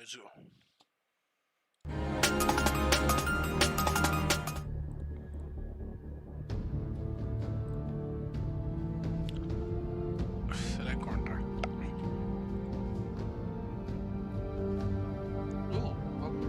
Let's go. Select contract. Oh, okay.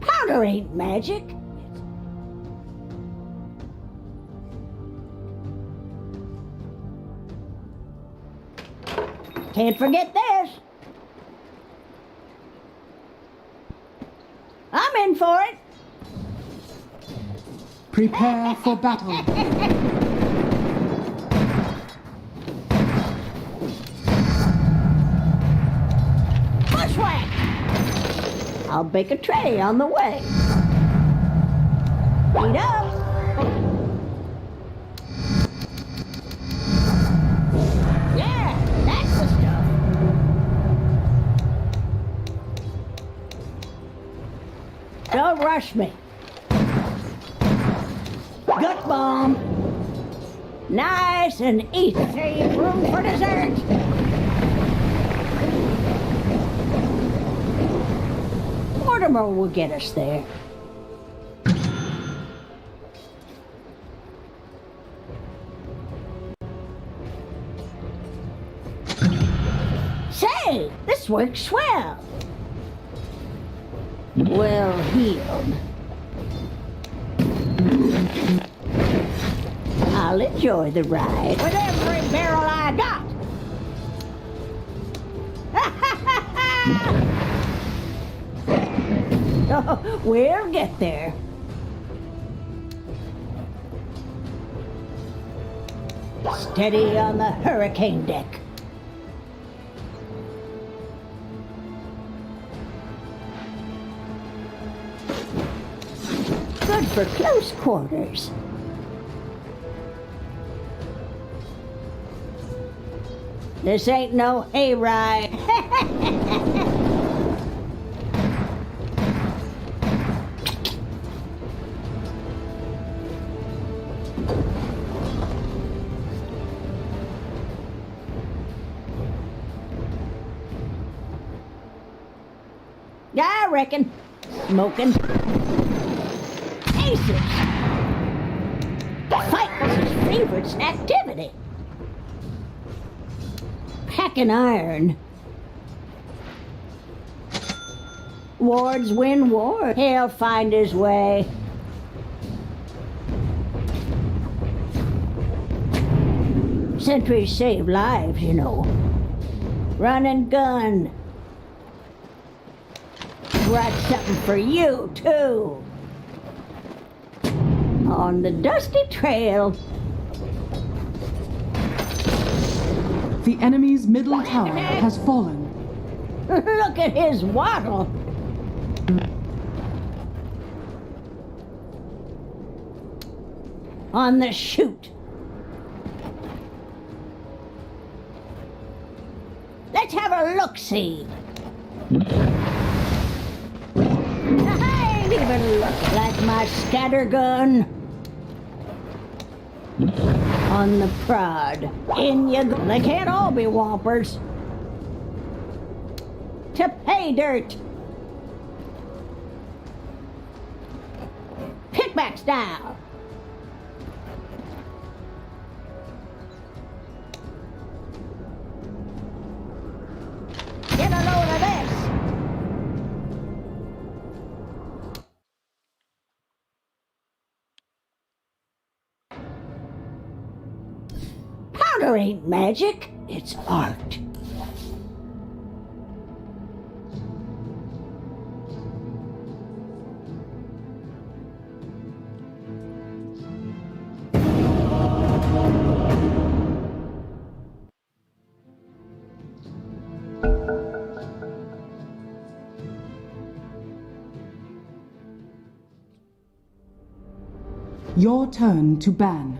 Powder ain't magic. Can't forget this. I'm in for it. Prepare for battle. Bushwhack! I'll bake a tray on the way. Heat up. Yeah, that's the stuff. Don't rush me. Gut bomb. Nice and easy. Save room for dessert. Mortimer will get us there. Say, this works swell. Well healed. I'll enjoy the ride with every barrel I got. Oh, we'll get there. Steady on the hurricane deck. Good for close quarters. This ain't no hayride. I reckon. Smoking. Aces. Fight was his favorite activity. Packing iron. Wards win war. He'll find his way. Sentries save lives, you know. Run and gun. Brought something for you, too. On the dusty trail. The enemy's middle tower has fallen. Look at his waddle. On the shoot. Let's have a look-see. I ain't even look like my scattergun. On the prod. In you go. They can't all be whompers. To pay dirt. Pickback style. Get a load of this. Powder ain't magic, it's art. Your turn to ban.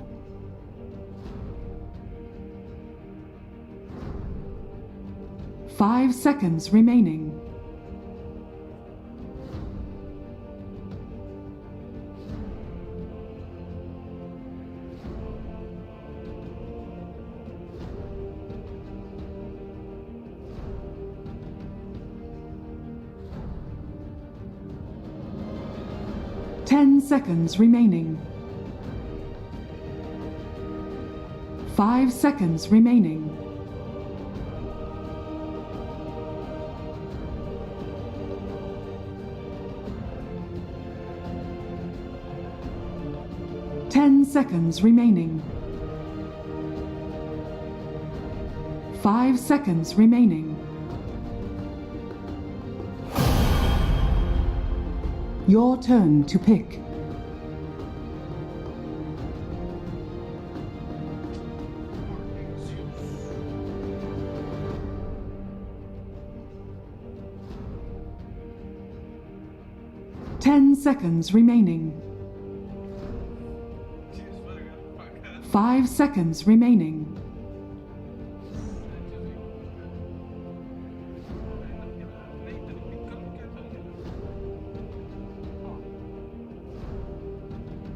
Five seconds remaining. Ten seconds remaining. 5 seconds remaining. Ten seconds remaining. 5 seconds remaining. Your turn to pick. Ten seconds remaining. 5 seconds remaining.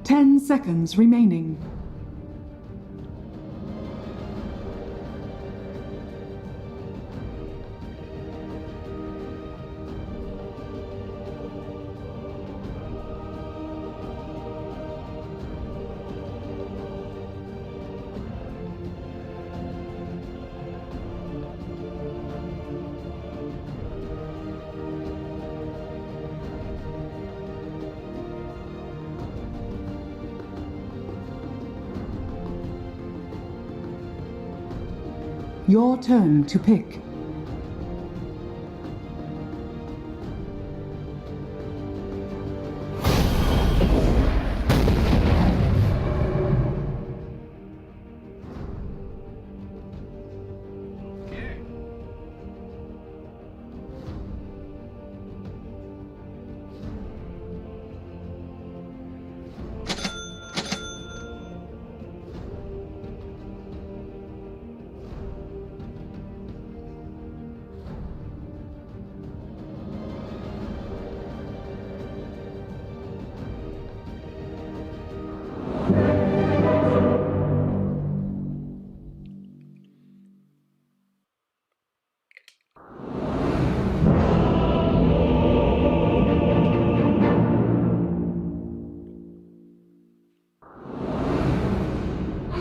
Ten seconds remaining. Your turn to pick.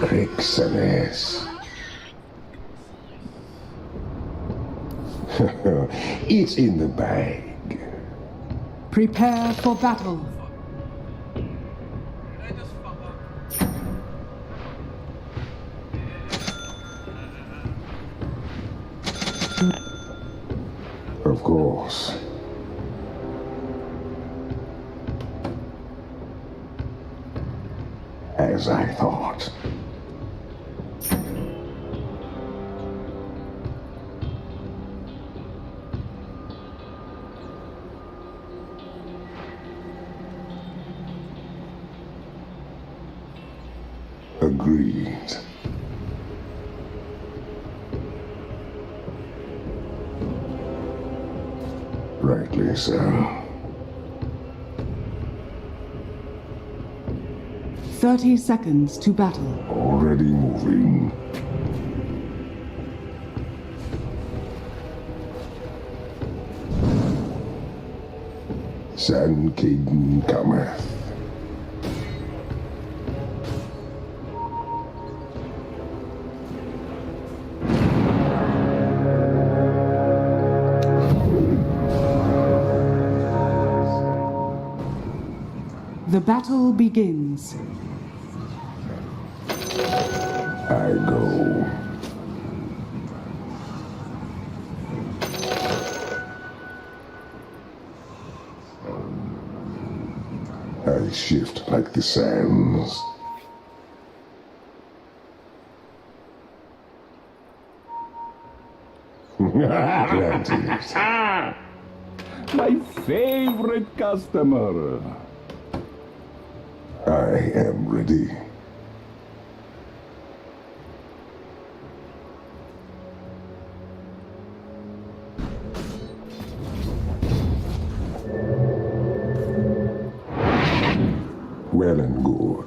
Okay. Excellence. It's in the bag. Prepare for battle. Did I just fuck up? Of course. As I thought. Agreed. Rightly so. 30 seconds to battle. Already moving. San Caden cometh. The battle begins. I go. I shift like the sands. Granted. My favorite customer. I am ready. Well and good.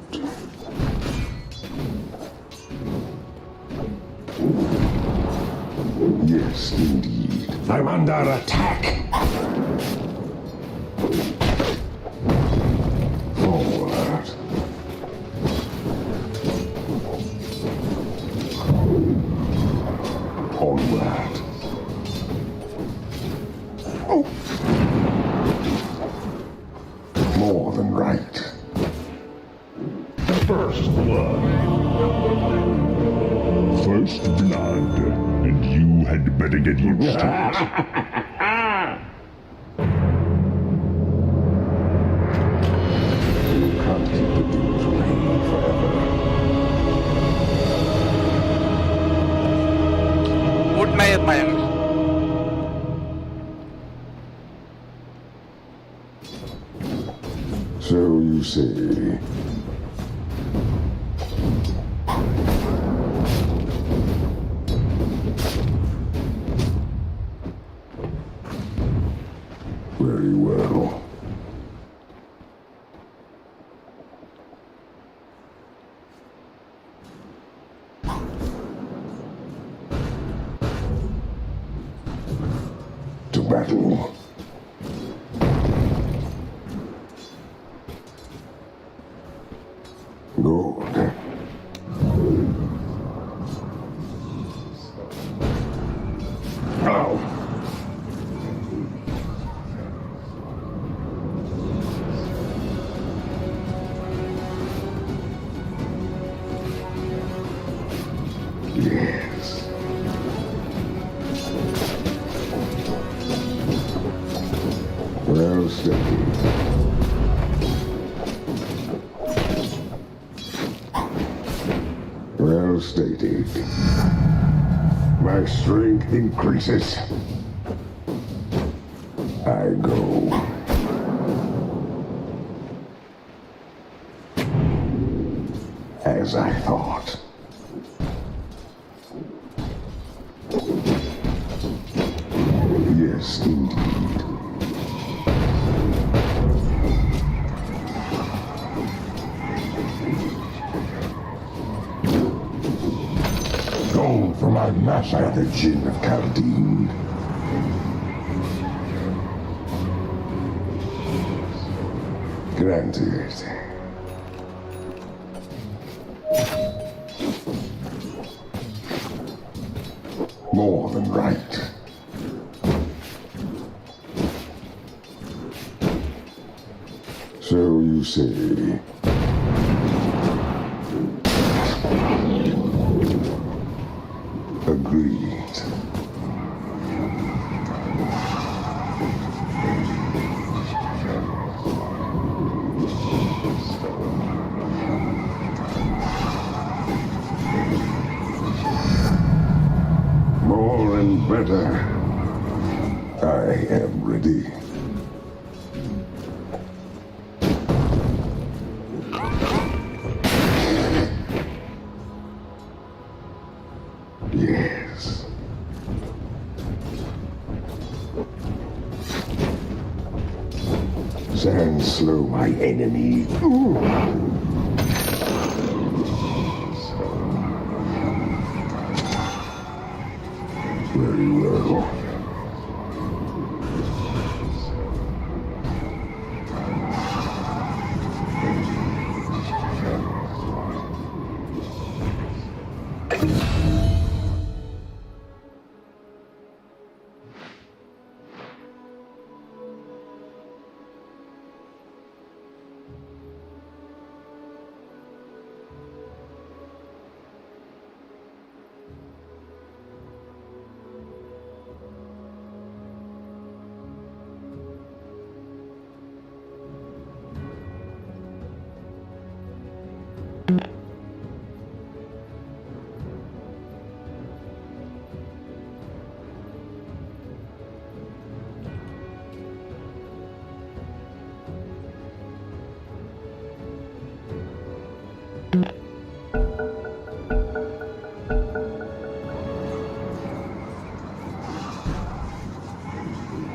Yes, indeed. I'm under attack. Forward. Onward. Oh. More than right. First blood. First blood. And had better get used to it. You can't keep the dudes away forever. Boot नाही येत माझ्याकडे. So you say. Very well. To battle. Good. Ow. Yes. Well steady. Well stated. My strength increases. I go. As I thought. Yes, indeed. Gold for my master, the Jinn of Caldine. Granted. More than right. So you say. Agreed. More and better. I am ready. Yes. Sand slow my enemy. Ooh. Very well.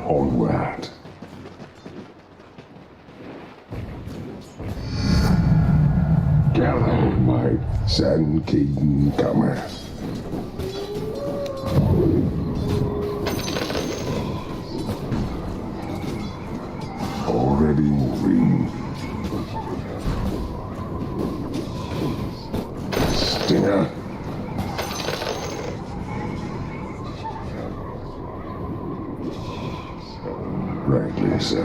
Onward. Gallow, my Sand King cometh. Already moving. Stinger. Rightly so.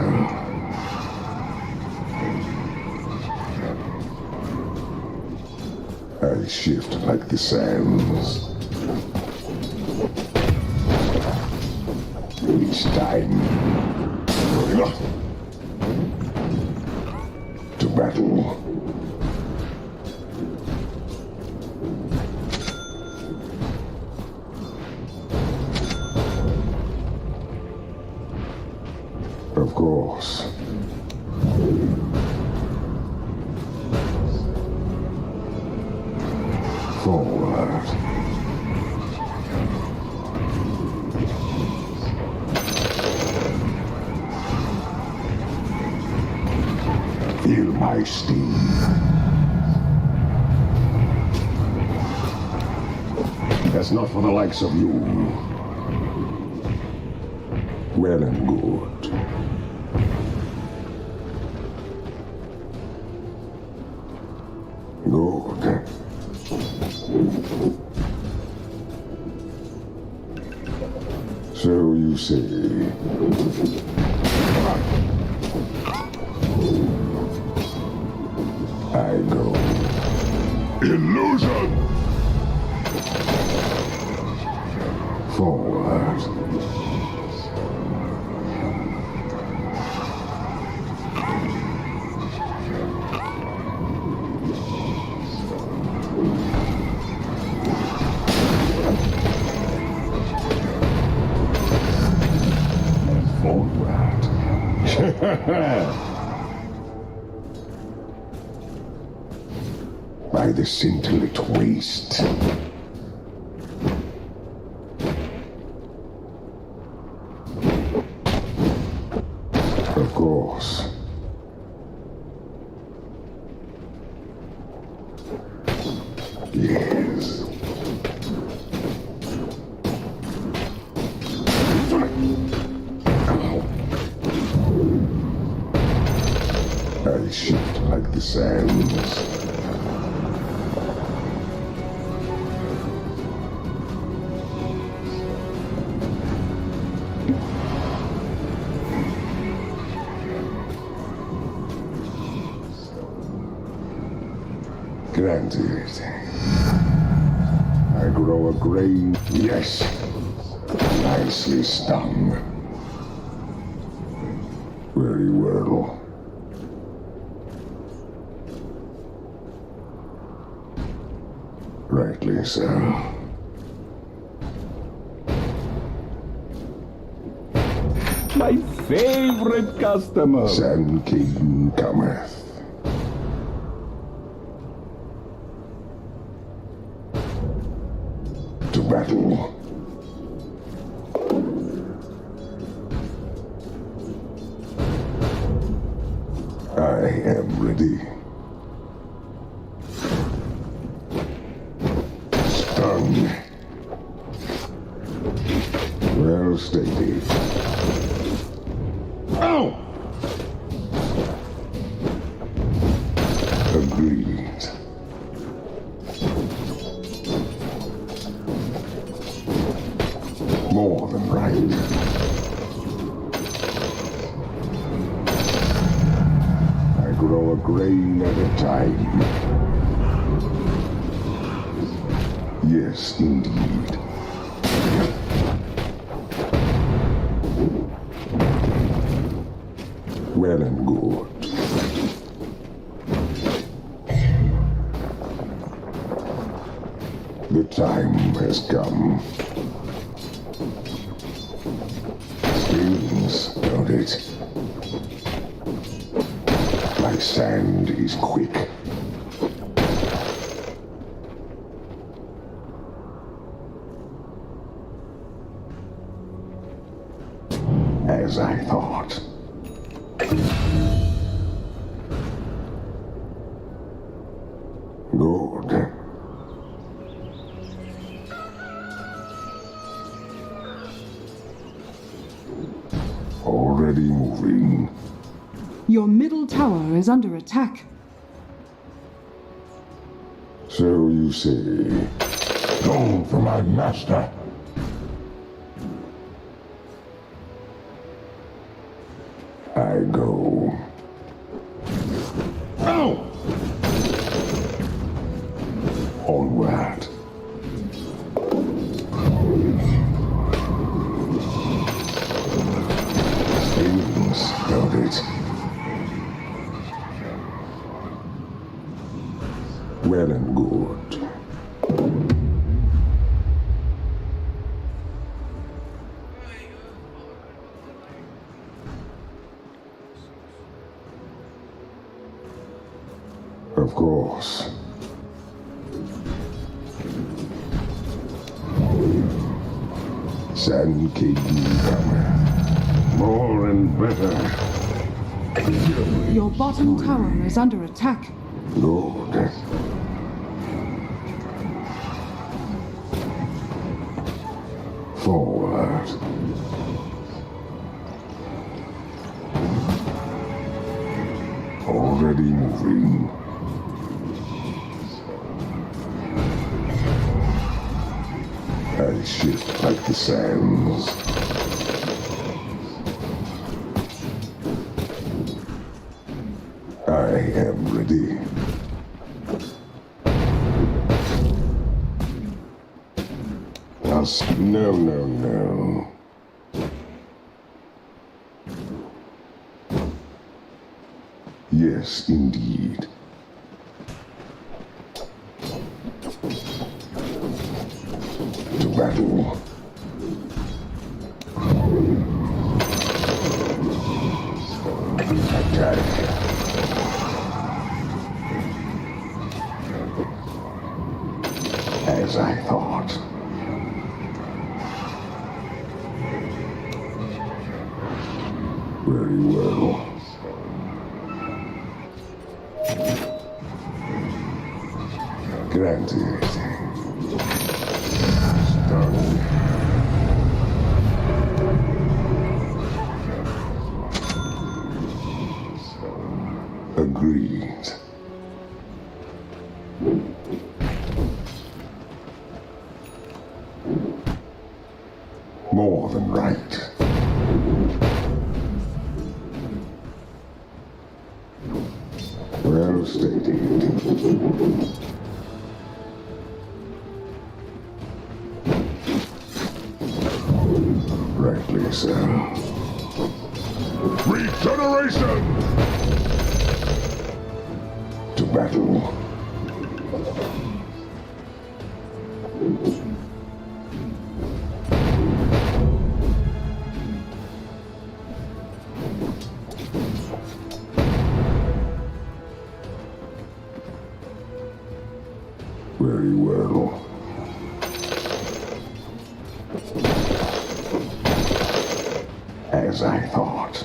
I shift like the sands. It's time. To battle. Of course. Forward. Feel my steam. That's not for the likes of you. Well and good. Good. So you say. I go. Illusion! Forward. Forward. By the scintillant waste. Of course. Yes. I shift like the sands. Granted. I grow a grain. Yes. Nicely stung. Very well. Rightly so. My favorite customer. Sand King cometh. To battle. I am ready. Stung. Well stated. Ow! Agreed. More than right. I grow a grain at a time. Yes, indeed. Well and good. The time has come. Stings, don't it? My sand is quick. As I thought. Good. Already moving. Your middle tower is under attack. So you say. Go for my master. I go. Ow! Onward. Well and good. Of course. San KD hammer. More and better. Your bottom tower is under attack. Good. Forward. Already moving. I shift like the sands. I am ready. No. Yes, indeed. To battle. Attack. As I thought. Very well. Granted. Done. Agreed. More than right. Well stated. Rightly so. Regeneration! To battle. Very well. As I thought.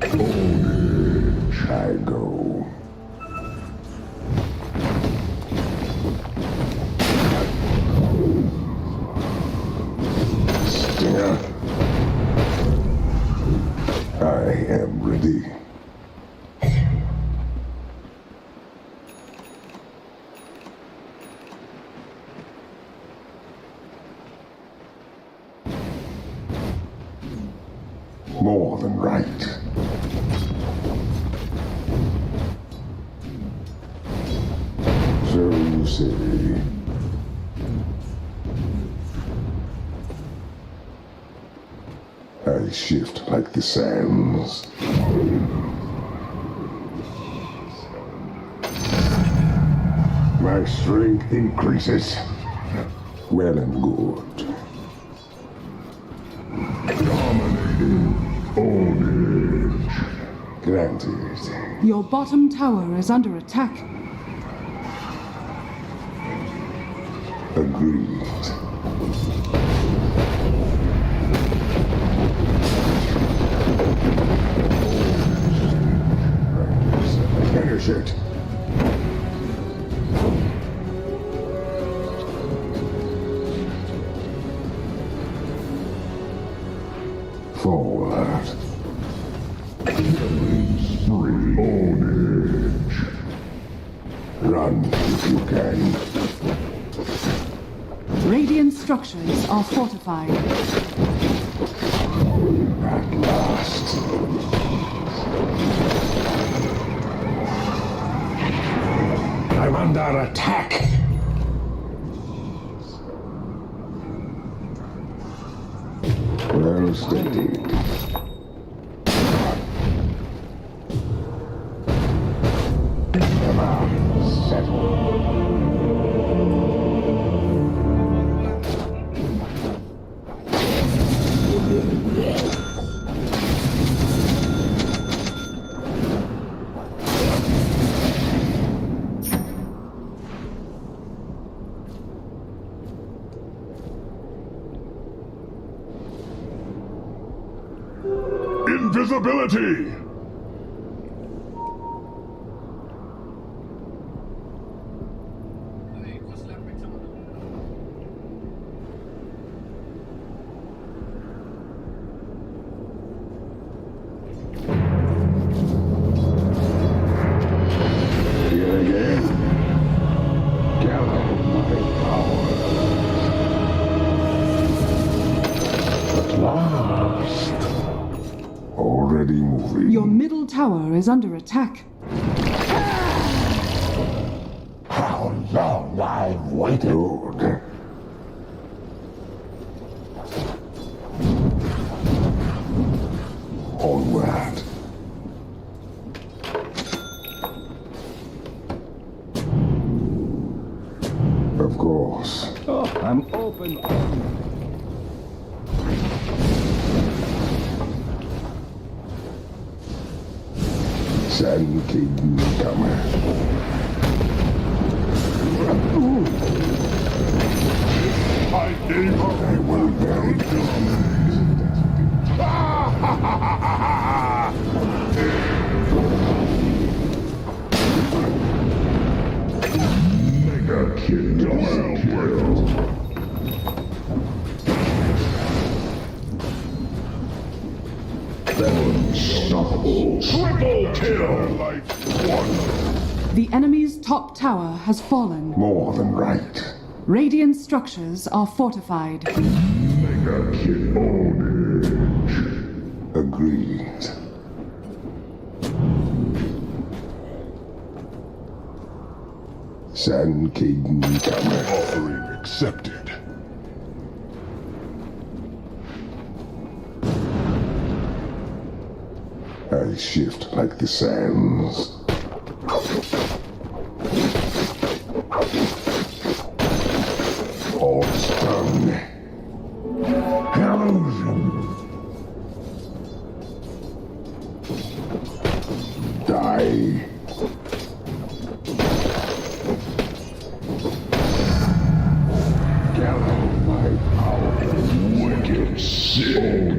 Ownage I go. Stinger. I am ready. More than right. So you say. I shift like the sands. My strength increases. Well and good. Dominating. Ownage. Granted. Your bottom tower is under attack. Agreed. Finish it. Forward. Spree. Ownage. Run if you can. Radiant structures are fortified. At last. I'm under attack. Well stated. settle. Invisibility! Here again. Gather my power. At last. Already moving. Your middle tower is under attack. How long I've waited. Good. Onward. Of course. Oh, I'm open. Sand King coming. I gave up. I will bury Mega kill. Unstoppable. Triple kill. Light one. The enemy's top tower has fallen. More than right. Radiant structures are fortified. Mega kill. Agreed. Sand King coming. Offering accepted. I shift like the sands. All stun. Illusion. Die. Gather my power. Wicked sin.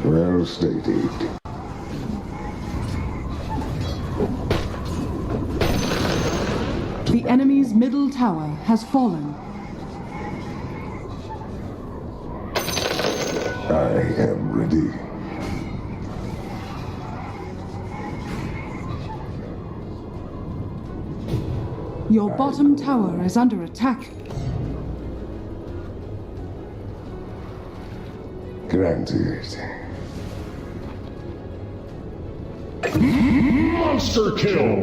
Well stated. The enemy's middle tower has fallen. I am ready. Your bottom tower is under attack. Granted. Monster kill!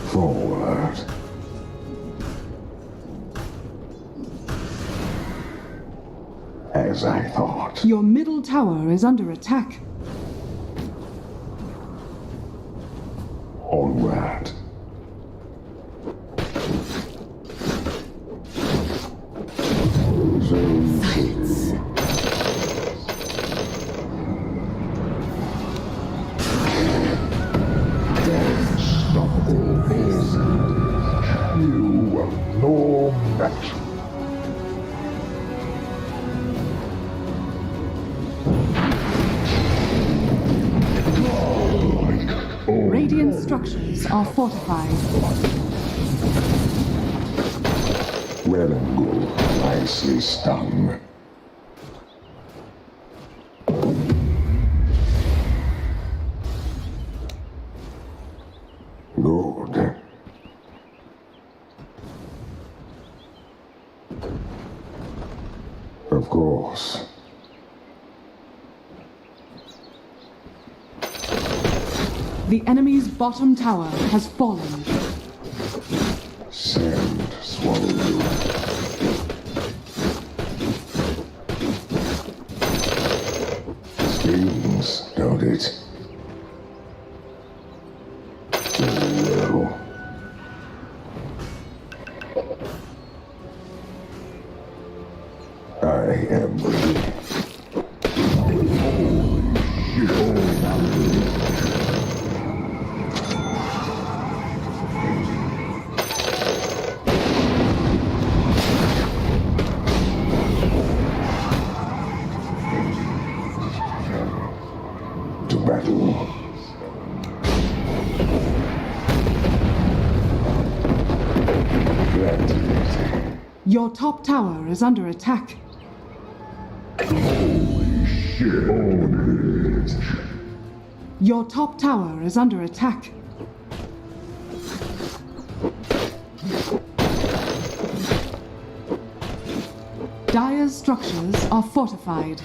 Forward. As I thought. Your middle tower is under attack. Onward. Silence. Unstoppable. You are no match. Radiant structures are fortified. Well and good. Nicely stung. Good. Of course. The enemy's bottom tower has fallen. Sand swallowed you. Stings, don't it? Very well. I am ready. To battle. Gladiator. Your top tower is under attack. Shit on it. Your top tower is under attack. Dire's structures are fortified.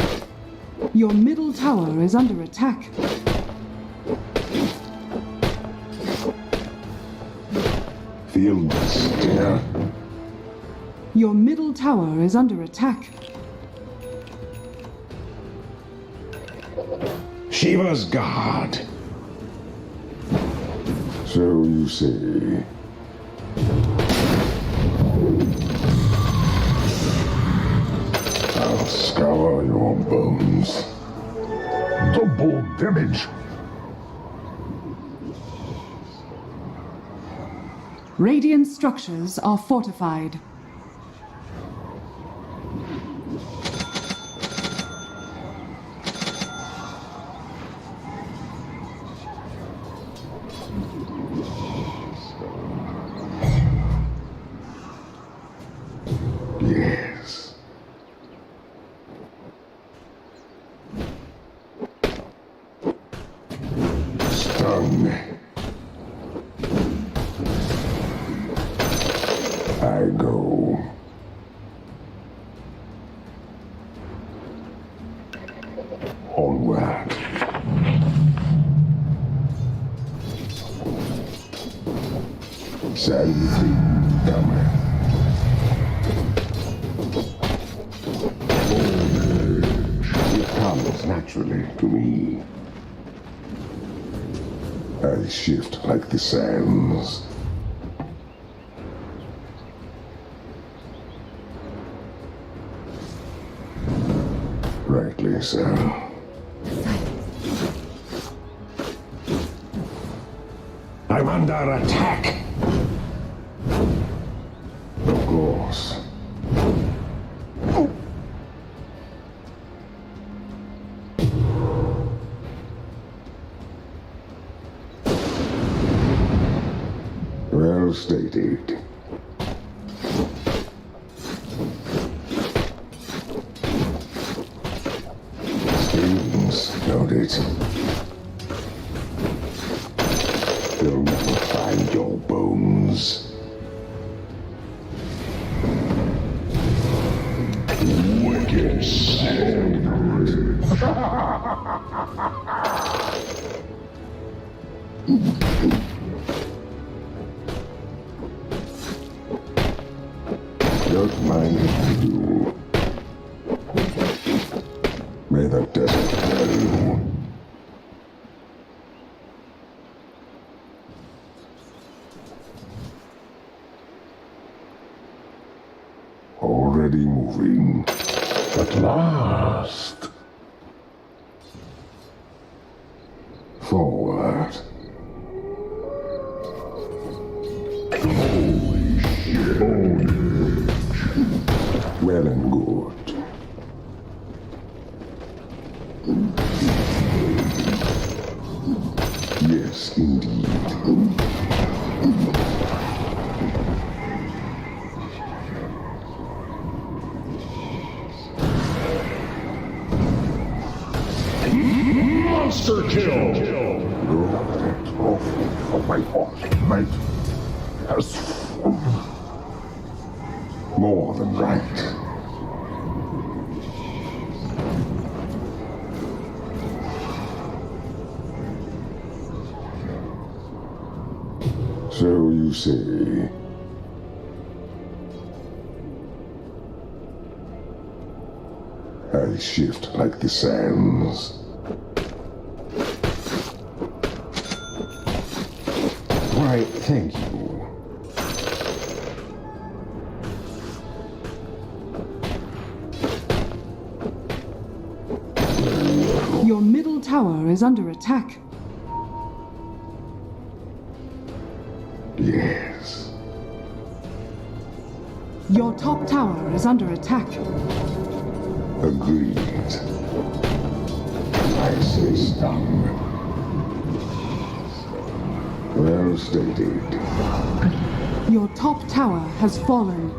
Your middle tower is under attack. Feel the stare. Your middle tower is under attack. Shiva's God. So you say. I'll scour your bones. Double damage. Radiant structures are fortified. Yes. Stung. I go. Onward. Sanity coming. It comes naturally to me. I shift like the sands. Rightly so. I'm under attack. Of course. Well stated. Stings, don't it? They'll never find your bones. Wicked sand. Don't mind if I do. May the desert carry you. Already moving. At last. Forward. Holy shit. Well and good. Yes, indeed. Monster kill. That trophy for my horse, mate, has more than right. you say. I shift like the sands. Why, thank you. Your middle tower is under attack. Yes. Your top tower is under attack. Agreed. I say stop. Well stated. Your top tower has fallen.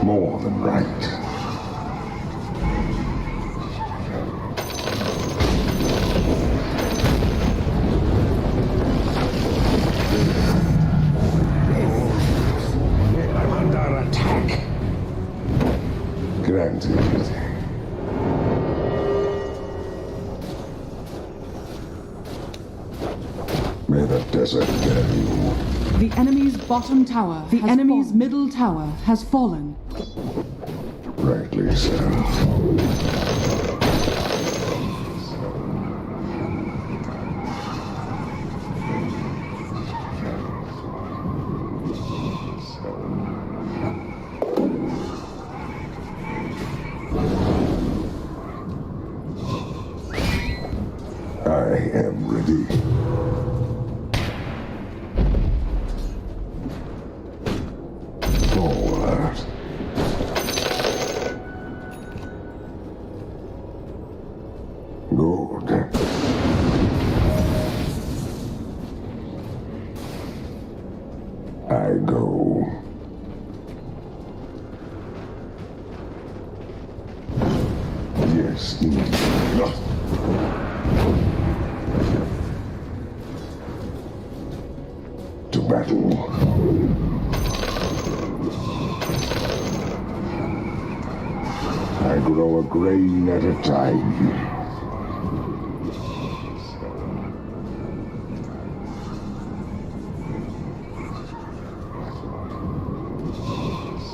More than right. I'm under attack. Granted. May the desert bear you. The enemy's bottom tower, the enemy's middle tower has fallen. Rightly so. I am ready. Forward. Good. I go. Yes, indeed. To battle. I grow a grain at a time.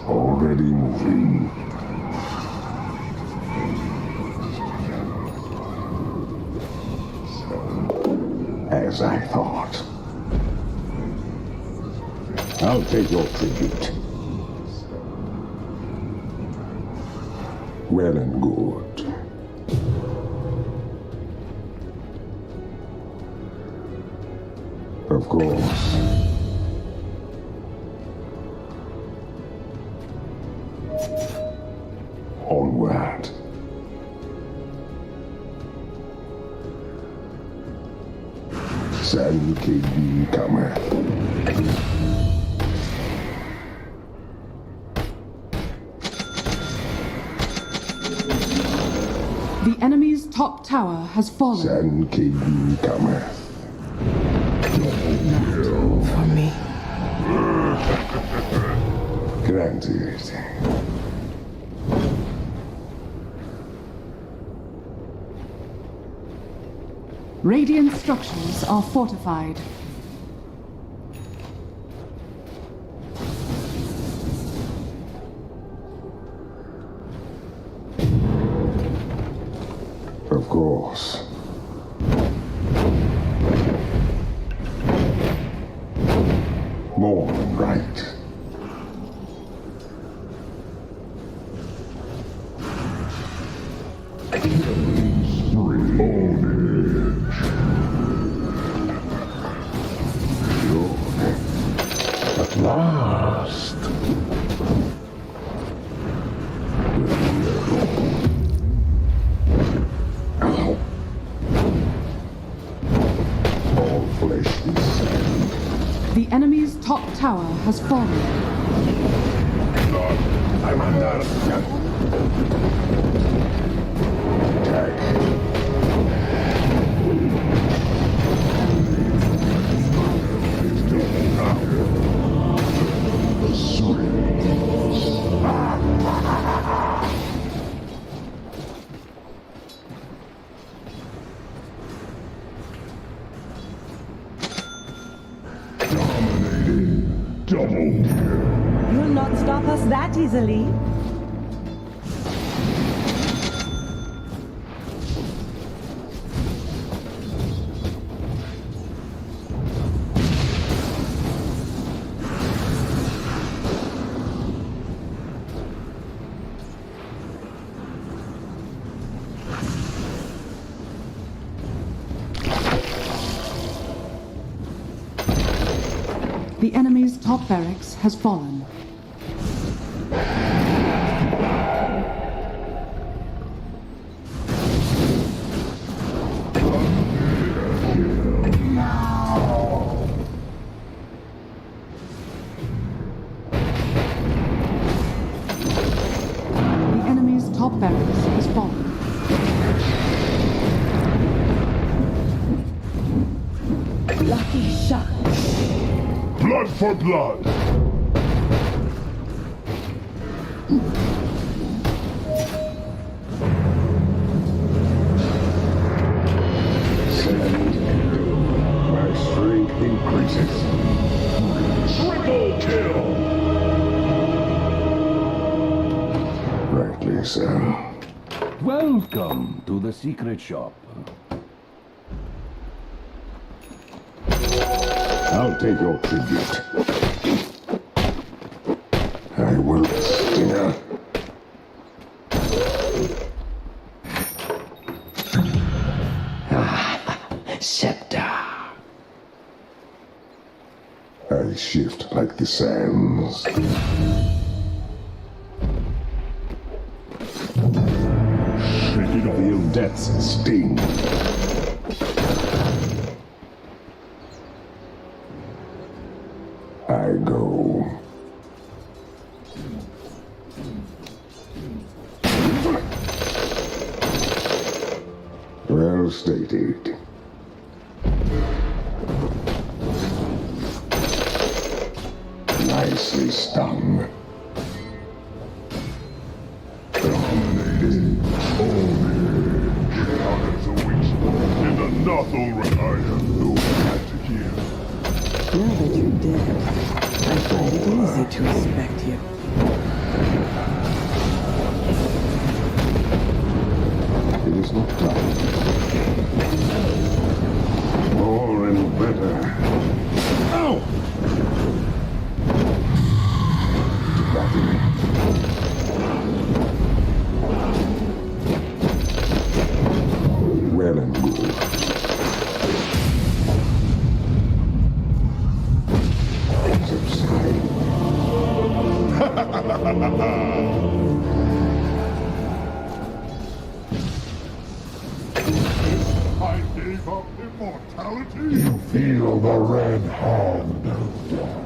Already moving. As I thought. I'll take your tribute. Well and good. Of course. Onward. San KB cometh. The enemy's top tower has fallen. San KB cometh. For me. Granted. Radiant structures are fortified. Of course. More than right. At last. Ow. All flesh is sand. The enemy's top tower has fallen. I'm under Attack. that easily. The enemy's top barracks has fallen. The enemy's top barracks has fallen. Lucky shot. Blood for blood. My strength increases. Triple kill. Rightly so. Welcome to the secret shop. I'll take your tribute. I will stinger. Scepter. I shift like the sands. Feel death's sting. I go. Well stated. Nicely stung. Dominating. Homage. Out of the wings. In the nothing I have no right to give. Now that you're dead, I find it easy to respect you. It is not done. More and better. Ow! To battle. Well and good. Subside. I gave up immortality. You feel the red hand of death.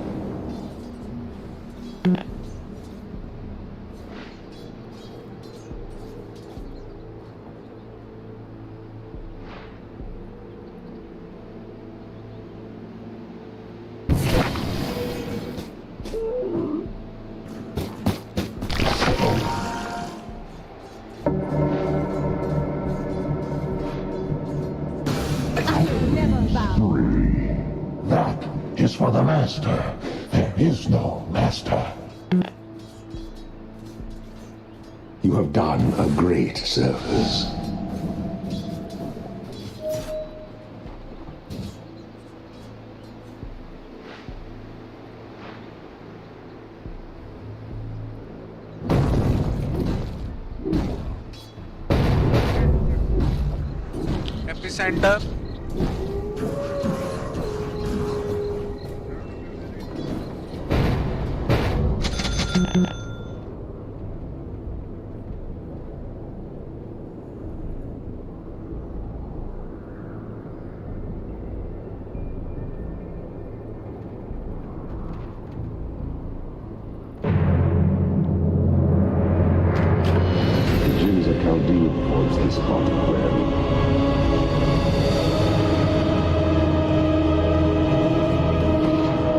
That is for the master. There is no master. You have done a great service. Epicenter. Jin's a Chaldean avoids this part of well.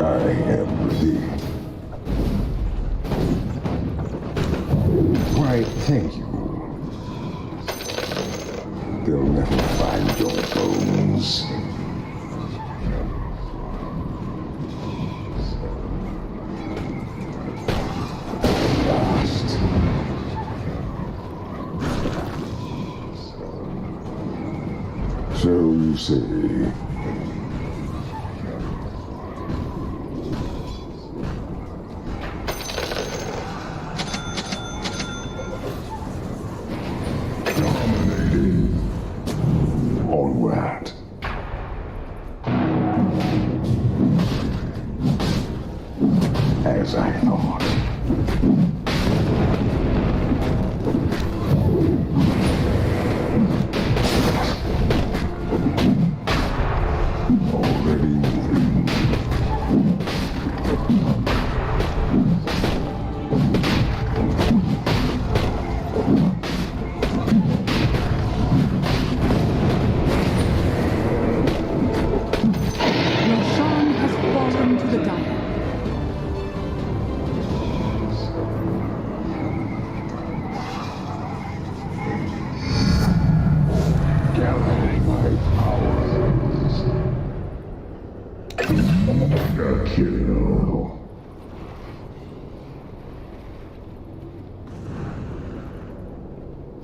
I am ready. Why, thank you. They'll never find your bones. So you say. Dominating. All right. As I thought. Already moving. Your Shan has fallen to the dire. Gathering my powers. A kill.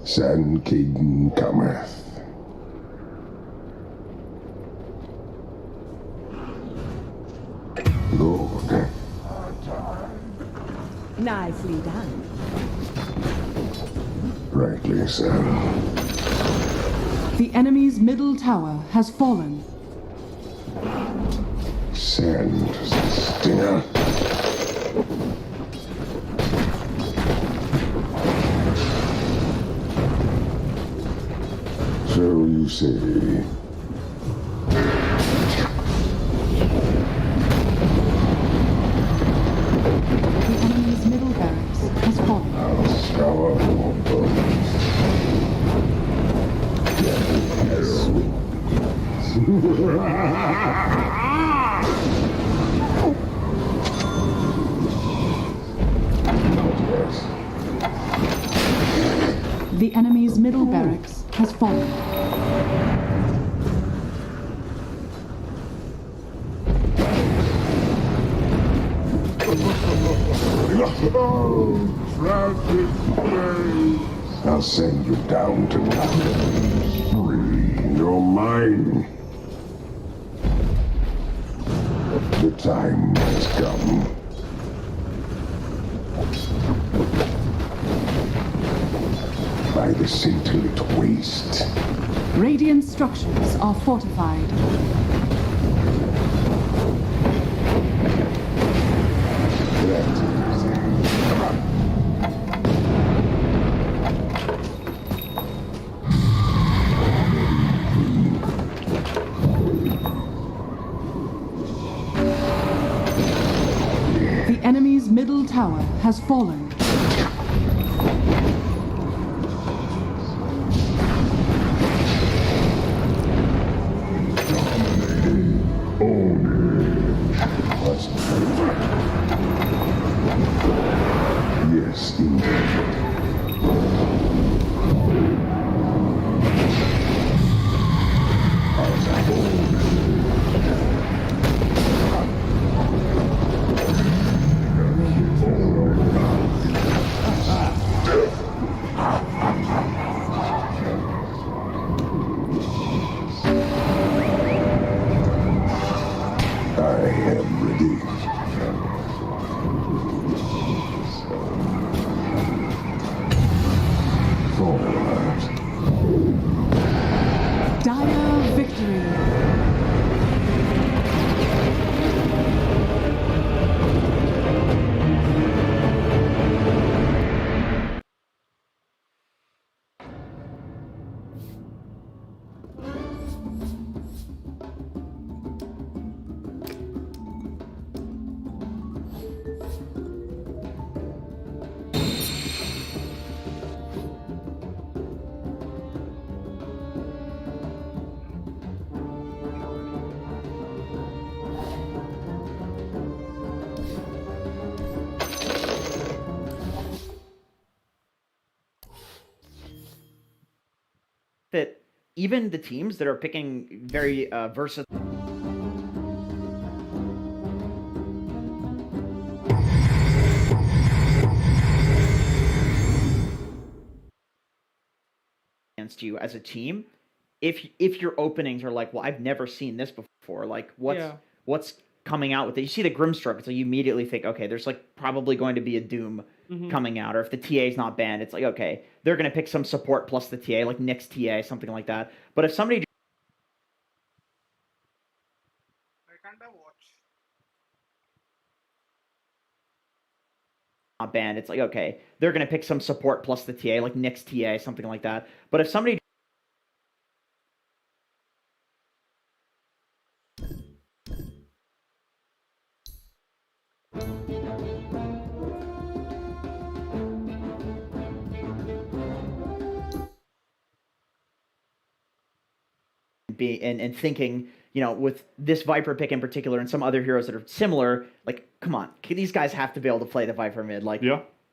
Sand King cometh. Good. Nicely done. Rightly so. The enemy's middle tower has fallen. Sand stinger. So you say. The enemy's middle barracks has fallen. I'll scour for bones. Yes. The enemy's middle barracks has fallen. I'll send you down to nothing. Free. You're mine. The time has come. By the scintillant waste. Radiant structures are fortified. That is it. The enemy's middle tower has fallen. Yes, indeed. I am ready. Forward. Dire victory. That even the teams that are picking very versatile against you as a team, if your openings are like, well, I've never seen this before. Like, what's coming out with it? You see the Grimstroke, so you immediately think, okay, there's like probably going to be a Doom coming out, or if the TA is not banned, it's like, okay, they're going to pick some support plus the TA, like Nick's TA, something like that. But if somebody I can't watch. not banned, it's like, okay, they're going to pick some support plus the TA, like Nick's TA, something like that. But if somebody and thinking, you know, with this Viper pick in particular and some other heroes that are similar, like, come on, these guys have to be able to play the Viper mid. Like,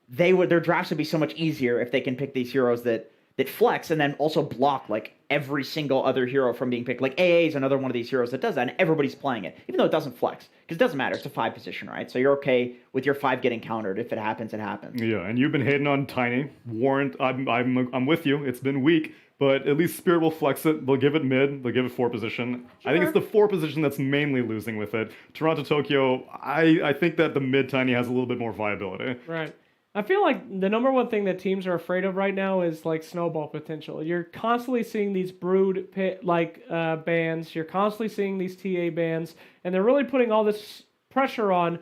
their drafts would be so much easier if they can pick these heroes that flex and then also block like every single other hero from being picked. Like AA is another one of these heroes that does that, and everybody's playing it, even though it doesn't flex, because it doesn't matter. It's a 5 position, right? So you're okay with your 5 getting countered. If it happens, it happens. Yeah, and you've been hating on Tiny. Warrant, I'm with you. It's been weak, but at least Spirit will flex it. They'll give it mid. They'll give it 4 position. Sure. I think it's the 4 position that's mainly losing with it. Toronto, Tokyo, I think that the mid Tiny has a little bit more viability. Right. I feel like the number one thing that teams are afraid of right now is like snowball potential. You're constantly seeing these brood bans. You're constantly seeing these TA bans, and they're really putting all this pressure on.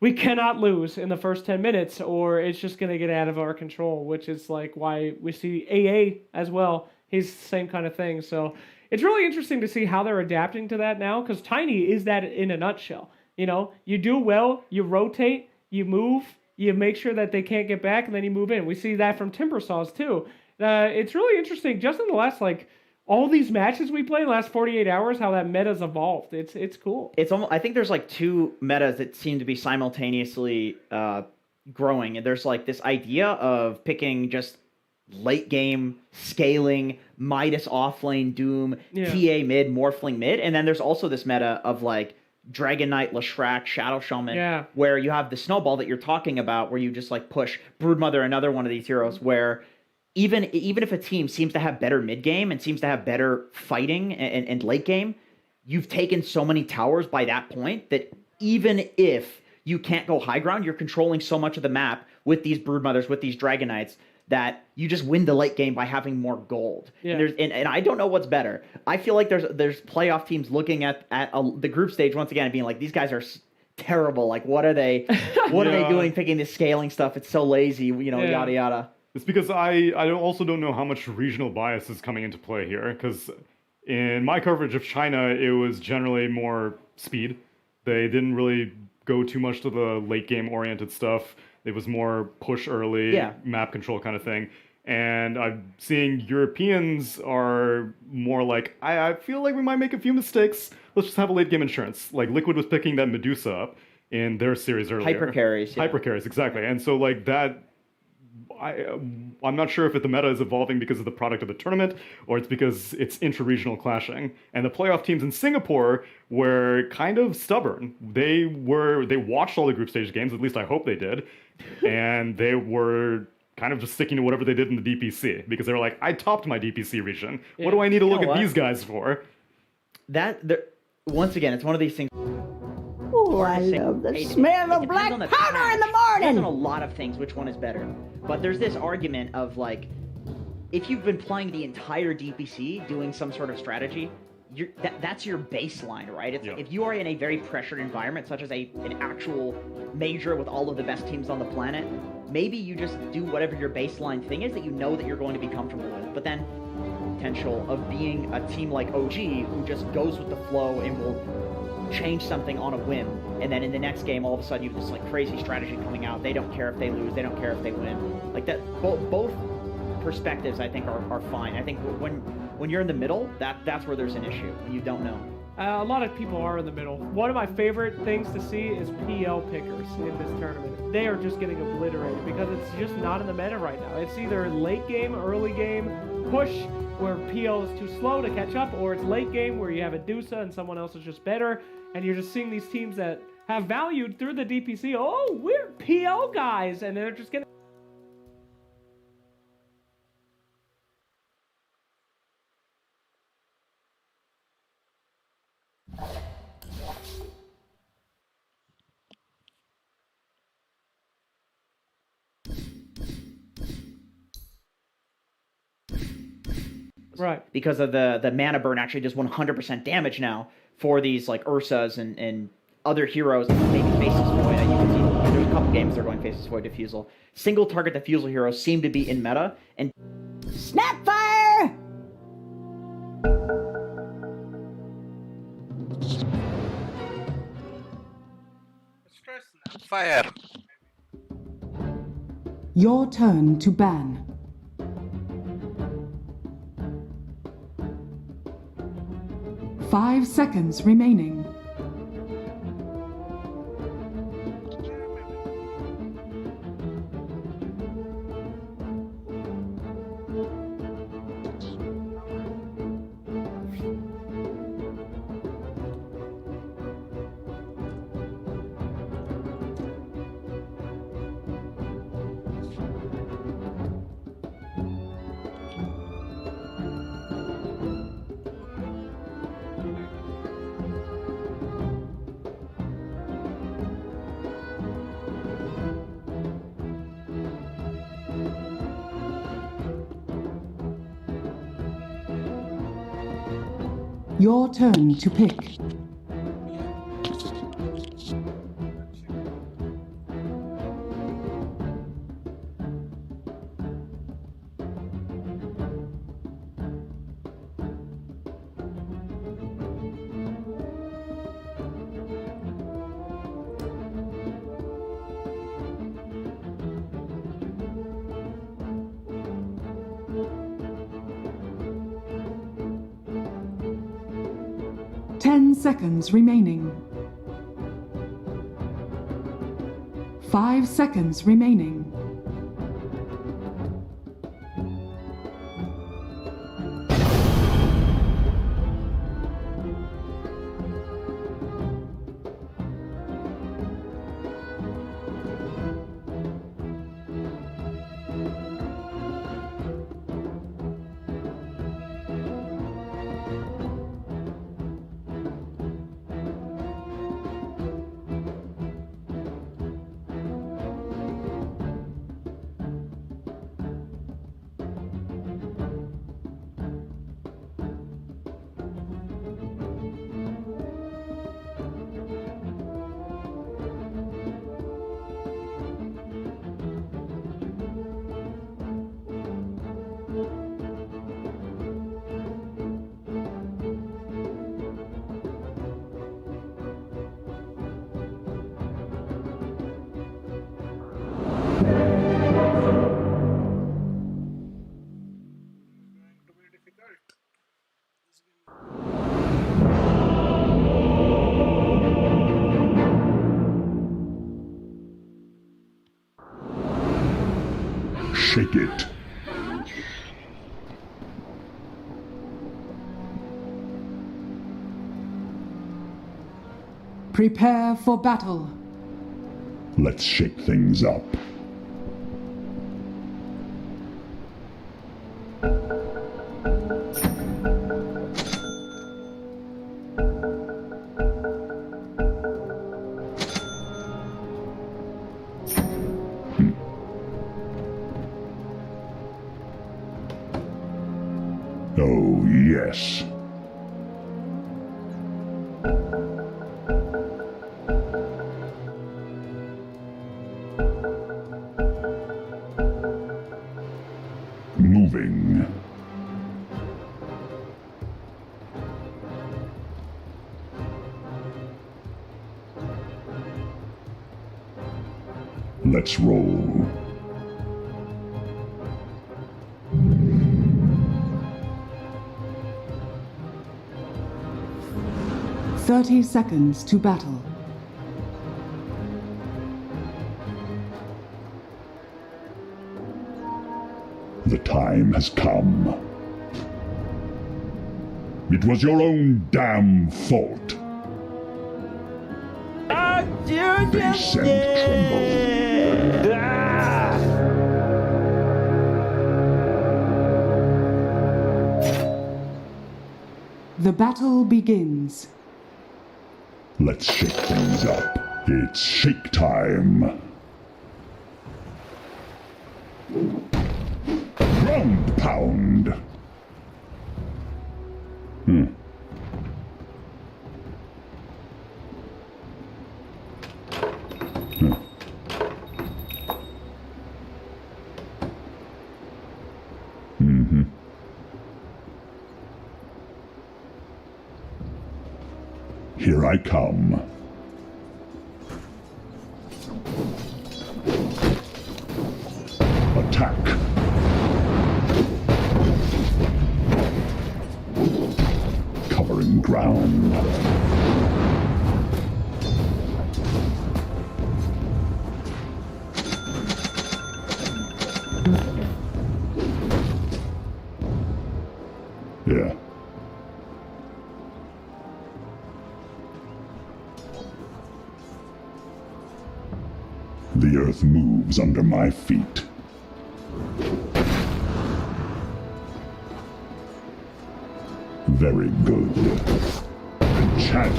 We cannot lose in the first 10 minutes, or it's just going to get out of our control, which is like why we see AA as well. He's the same kind of thing. So it's really interesting to see how they're adapting to that now, because Tiny is that in a nutshell. You know, you do well, you rotate, you move, you make sure that they can't get back, and then you move in. We see that from Timbersaws too. It's really interesting, just in the last, like, all these matches we play in the last 48 hours, how that meta's evolved. It's cool. It's almost, I think there's like 2 metas that seem to be simultaneously growing. And there's like this idea of picking just late game scaling, Midas offlane, Doom, TA mid, Morphling mid. And then there's also this meta of like Dragon Knight, Lashrak, Shadow Shaman, where you have the snowball that you're talking about, where you just like push Broodmother, another one of these heroes, where even if a team seems to have better mid game and seems to have better fighting and late game, you've taken so many towers by that point that even if you can't go high ground, you're controlling so much of the map with these Broodmothers, with these Dragon Knights, that you just win the late game by having more gold. Yeah. And I don't know what's better. I feel like there's playoff teams looking at the group stage once again and being like, these guys are terrible. Like, what are they are they doing picking this scaling stuff? It's so lazy, you know, yada yada. It's because I also don't know how much regional bias is coming into play here, because in my coverage of China, it was generally more speed. They didn't really go too much to the late game oriented stuff. It was more push early, map control kind of thing. And I'm seeing Europeans are more like, I feel like we might make a few mistakes. Let's just have a late game insurance. Like Liquid was picking that Medusa up in their series earlier. Hyper carries. Hyper carries, exactly. And so like that, I'm not sure if the meta is evolving because of the product of the tournament or it's because it's intra-regional clashing. And the playoff teams in Singapore were kind of stubborn. They watched all the group stage games, at least I hope they did, and they were kind of just sticking to whatever they did in the DPC because they were like, I topped my DPC region. What do I need to look at these guys for? Once again, it's one of these things. Oh, I love the smell of black powder in the morning. Depends on a lot of things, which one is better. But there's this argument of like, if you've been playing the entire DPC doing some sort of strategy, that's your baseline, right? It's if you are in a very pressured environment, such as an actual major with all of the best teams on the planet, maybe you just do whatever your baseline thing is that you know that you're going to be comfortable with. But then potential of being a team like OG who just goes with the flow and will change something on a whim, and then in the next game all of a sudden you have this like crazy strategy coming out. They don't care if they lose, they don't care if they win. Like that, both perspectives I think are fine. I think when you're in the middle, that's where there's an issue, when you don't know. A lot of people are in the middle. One of my favorite things to see is PL pickers in this tournament. They are just getting obliterated because it's just not in the meta right now. It's either late game, early game, push, where PL is too slow to catch up, or it's late game where you have a Dusa and someone else is just better, and you're just seeing these teams that have valued through the DPC, oh, we're PL guys, and they're just getting Right. Because of the mana burn actually does 100% damage now for these like Ursas and other heroes, maybe Faceless Void. You can see there's a couple games they're going Faceless Void Diffusal. Single target Diffusal heroes seem to be in meta, and Snapfire! Let's try Snap. Fire. Your turn to ban. Five seconds remaining. Your turn to pick. Seconds remaining. 5 seconds remaining. Shake it. Prepare for battle. Let's shake things up. Oh, yes. Moving. Let's roll. "30 seconds to battle. The time has come. It was your own damn fault. Face and tremble. The battle begins. Let's shake things up. It's shake time. Ground pound. Here I come. Attack. Covering ground. Yeah. The earth moves under my feet. Very good. Enchant.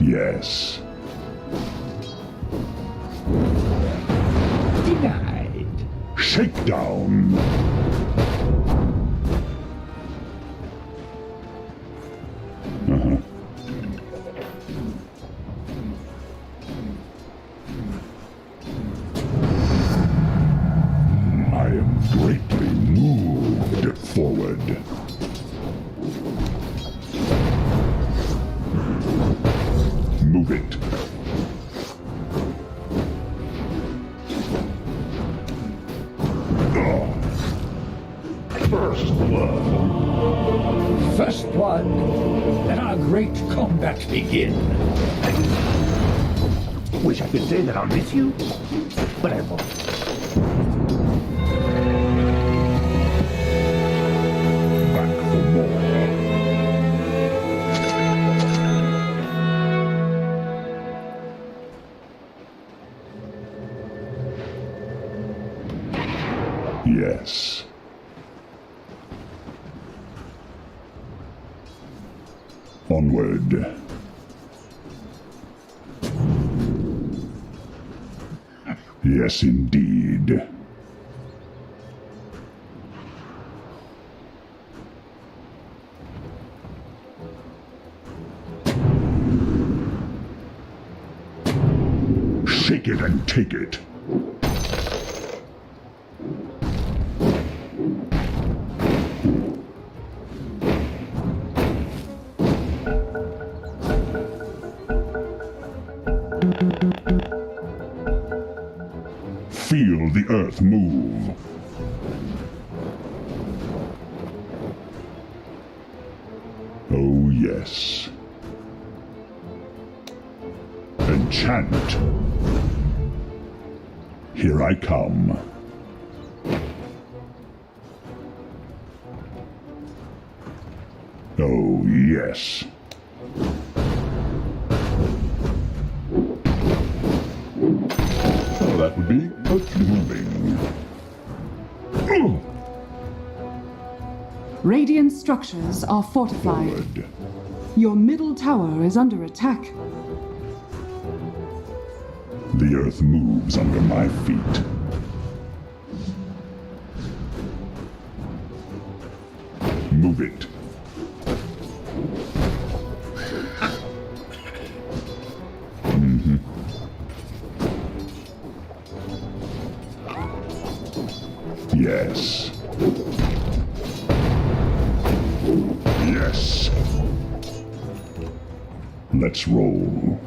Yes. Denied. Shakedown. I am greatly moved forward. Move it. First blood. First blood. Let our great combat begin. Wish I could say that I'll miss you, but I won't. Back for more. Yes. Onward. Yes, indeed. Shake it and take it. Feel the earth move. Oh, yes. Enchant. Here I come. Oh, yes. Oh, that would be moving. Radiant structures are fortified. Forward. Your middle tower is under attack. The earth moves under my feet. Move it. Yes. Yes. Let's roll.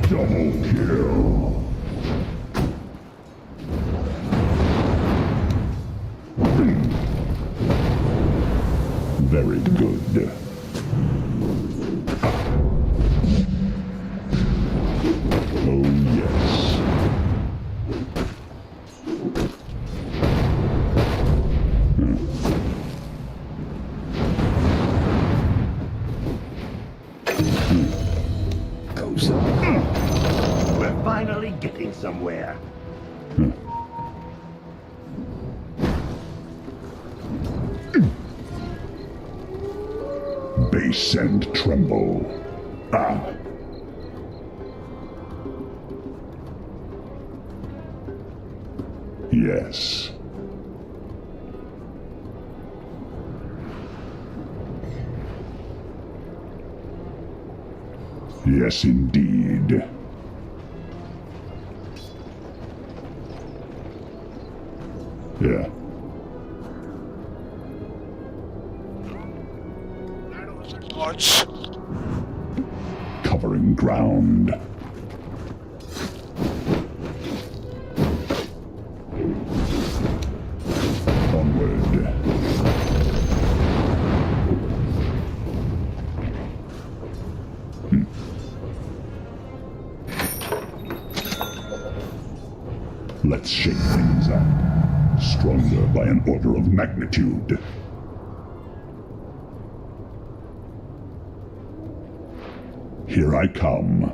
Double kill. Very good. Oh, yes. We're finally getting somewhere. Base and tremble. Ah. Yes. Yes, indeed. Yeah. Watch. Covering ground. Onward. Let's shake things up. Stronger by an order of magnitude. Here I come.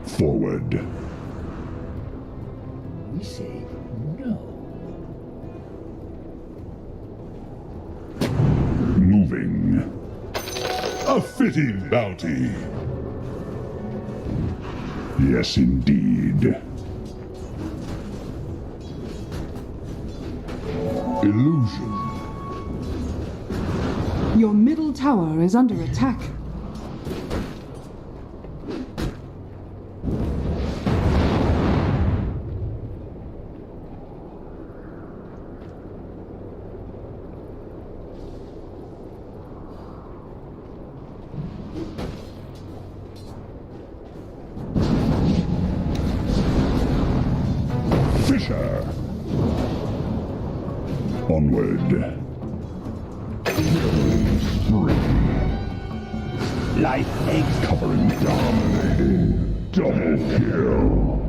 Forward. We say no. Moving. A fitting bounty. Yes, indeed. Illusion. Your middle tower is under attack. Fisher. Onward. Like eggs. Covering dominating. Double kill.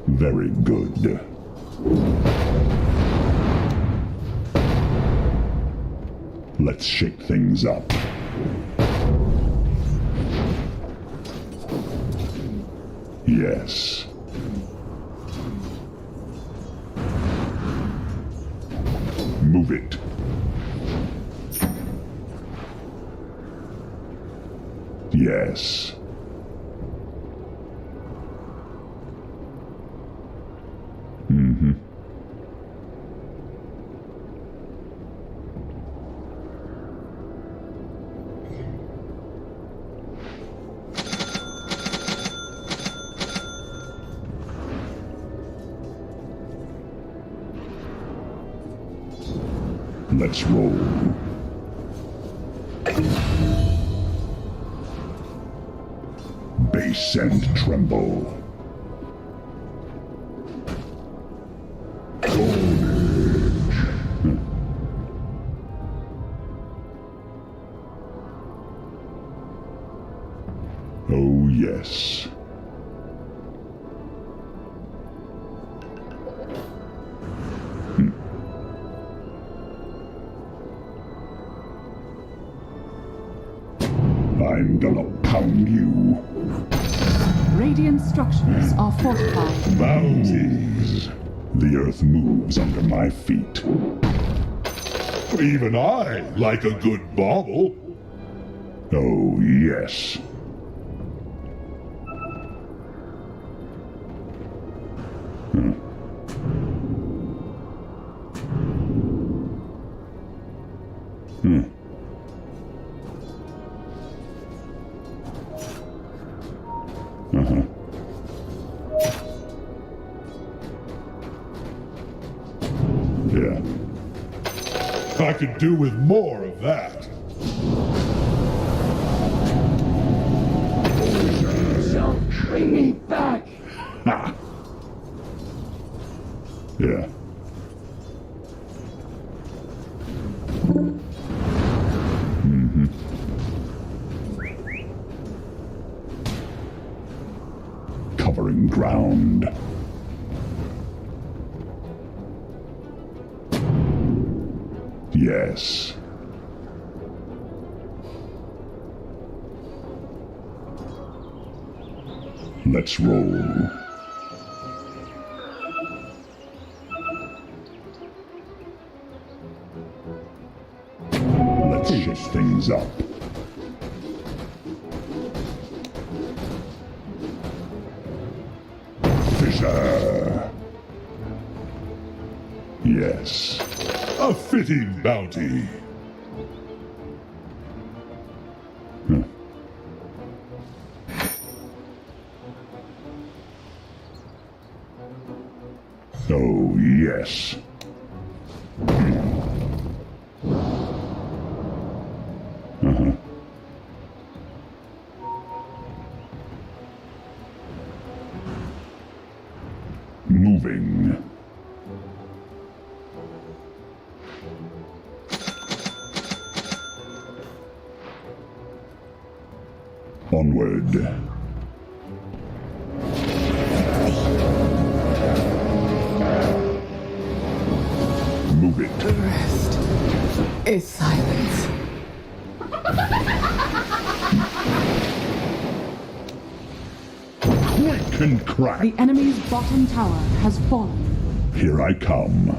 Very good. Let's shake things up. Yes. Move it. Yes. Mm-hmm. Let's roll. Base and tremble. Oh, yes. I'm gonna pound you. Radiant structures are fortified. Bounties. The earth moves under my feet. Even I like a good bauble. Oh, yes. Huh. Hmm. Uh-huh. Yeah. I could do with more of that. Bring me back. Ha! Yeah. Mm-hmm. Covering ground. Yes. Let's roll. Let's shift things up. Fisher. Yes. A fitting bounty. Huh. Oh, yes. Uh-huh. Moving. Onward. Move it. The rest is silence. Quick and crack. The enemy's bottom tower has fallen. Here I come.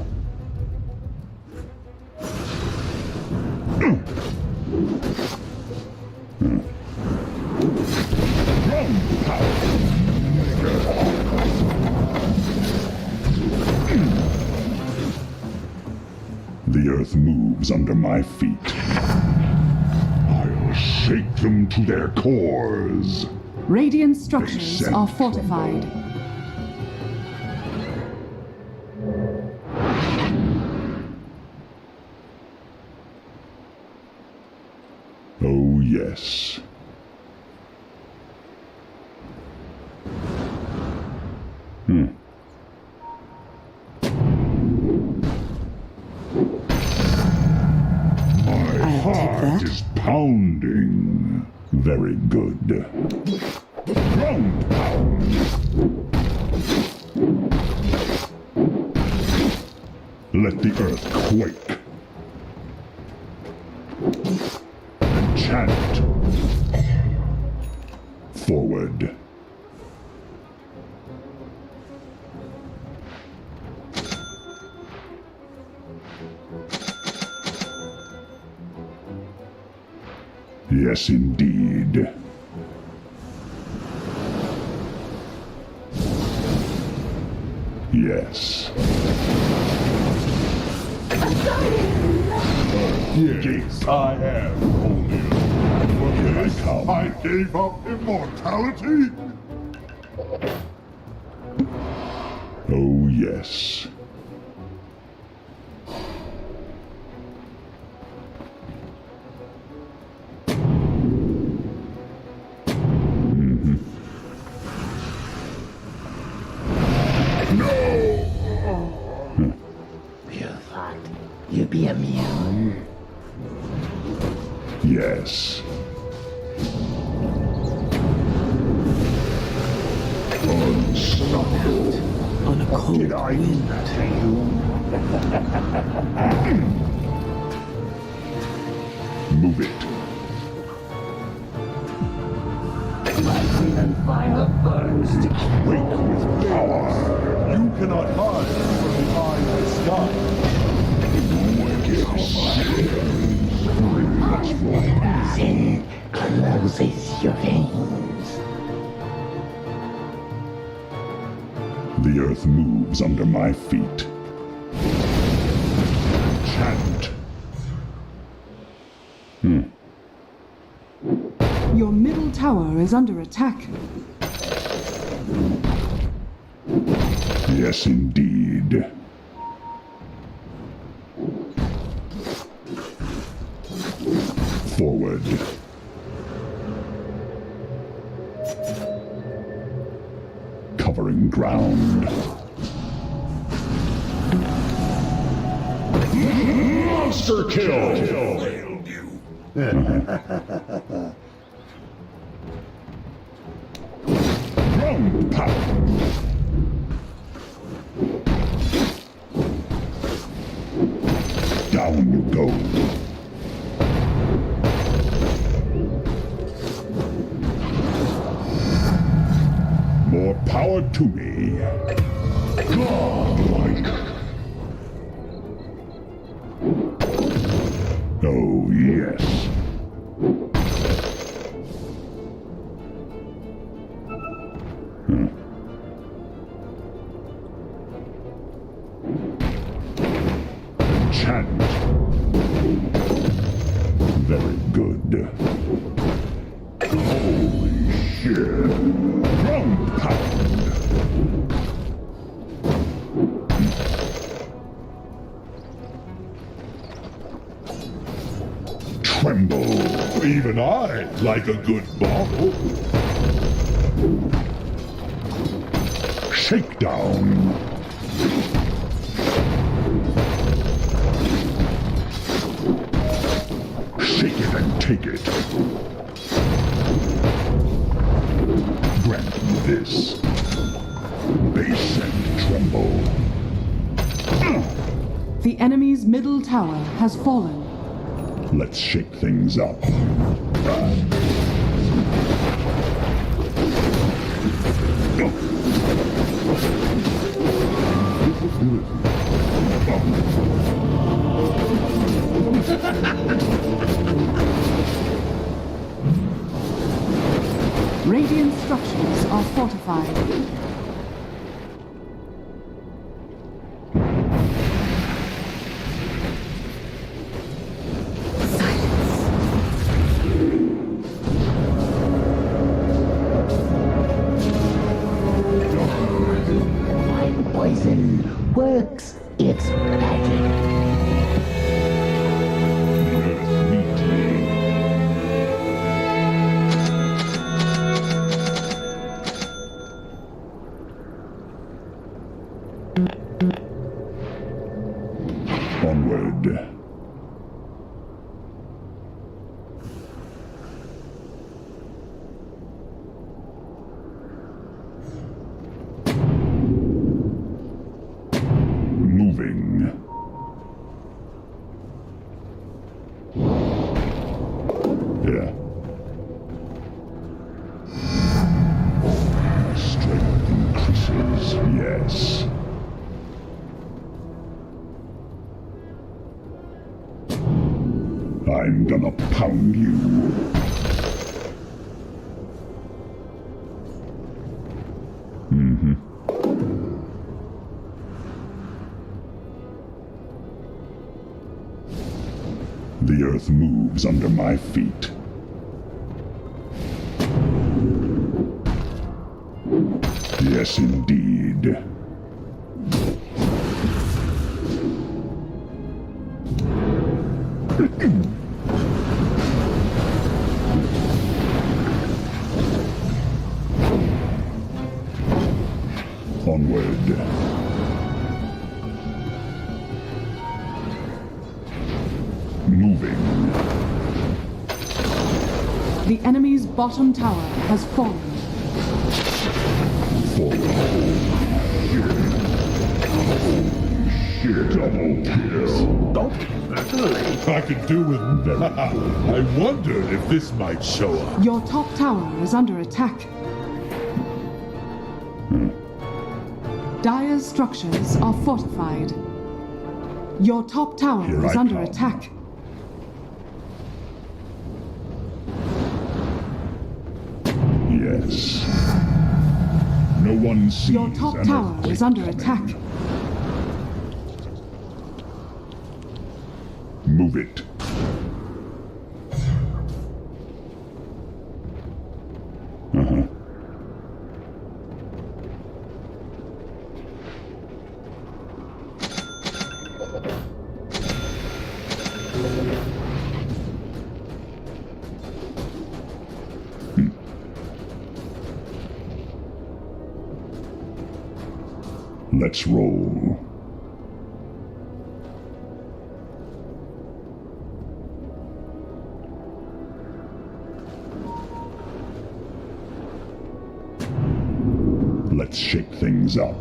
The earth moves under my feet. I'll shake them to their cores. Radiant structures Except are fortified. Oh, yes. My I'll take heart that. is pounding. Very good. Ground pound. Let the earth quake. Enchant. Forward. Yes, indeed. Yes. Yes, I am holy. Here I come. I gave up immortality? Oh, yes. You thought you'd be immune? Yes. Unstoppable. On a cold Did I wind. Move it. Rising and fire burns to Wake with power. You cannot hide from the eye of the sky. Wicked Rising closes your veins. The earth moves under my feet. Chant. Your middle tower is under attack. Yes, indeed. Forward. Covering ground. Monster kill! Ground pound! Down you go. More power to me. Godlike. Oh, yes. Enchant. Very good. Holy shit. Ground pound. Even I like a good bottle. Shakedown. Shake it and take it. Grant me this. Base and tremble. The enemy's middle tower has fallen. Let's shake things up. Radiant structures are fortified. Works its magic. Onward. Moving. Yeah. Strength increases, yes. I'm gonna pound you. Mm-hmm. The earth moves under my feet. Yes, indeed. Onward. Moving. The enemy's bottom tower has fallen. Double kill. I could do with I wondered if this might show up. Your top tower is under attack. Dire's structures are fortified. Your top tower Here is I under come. attack. Yes. No one sees Your top an tower earthquake is under coming. attack. Move it. Uh-huh. Let's roll. Let's shake things up.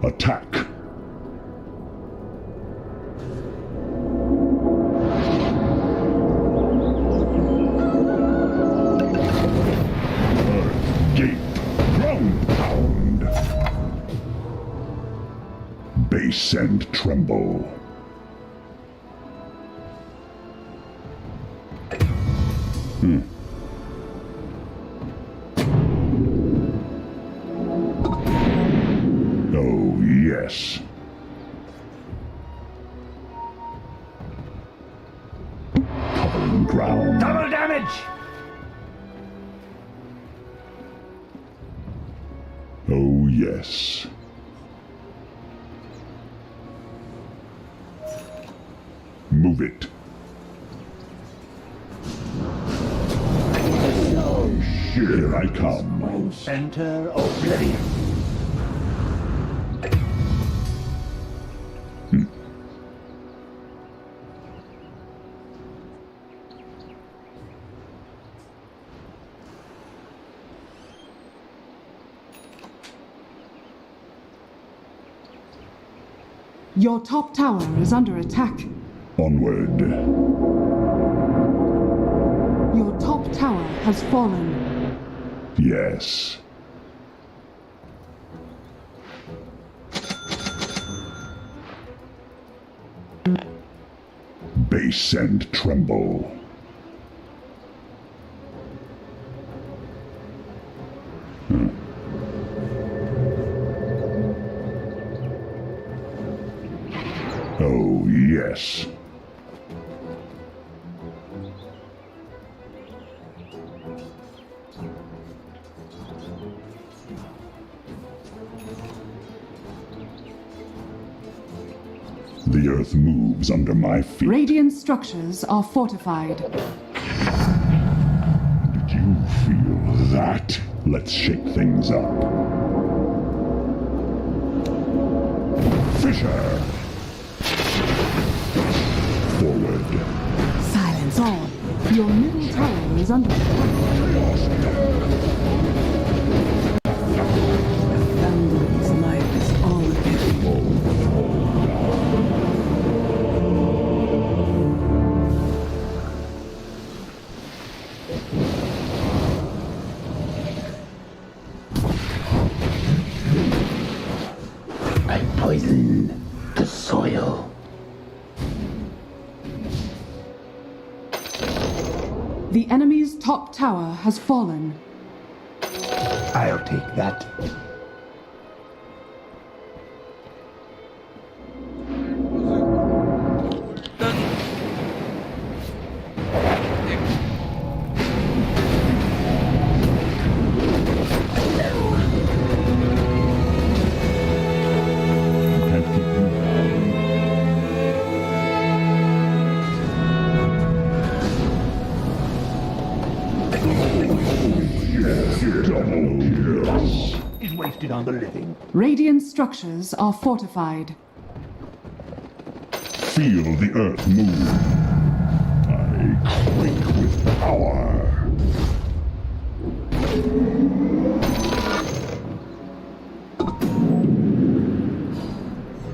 Attack. Base and tremble. Oh, yes. Covering ground. Double damage! Oh, yes. remove it. Here I come. Enter oblivion. Your top tower is under attack. Onward. Your top tower has fallen. Yes. Base and tremble. Oh, yes. The earth moves under my feet. Radiant structures are fortified. Did you feel that? Let's shake things up. Fisher! Forward. Silence all. Your middle tower is under attack. Foundling's life is all of it. I poison the soil. The enemy's top tower has fallen. I'll take that. Can't keep you down. Yes, double kill. Is wasted on the living. Radiant structures are fortified. Feel the earth move. I quake with power.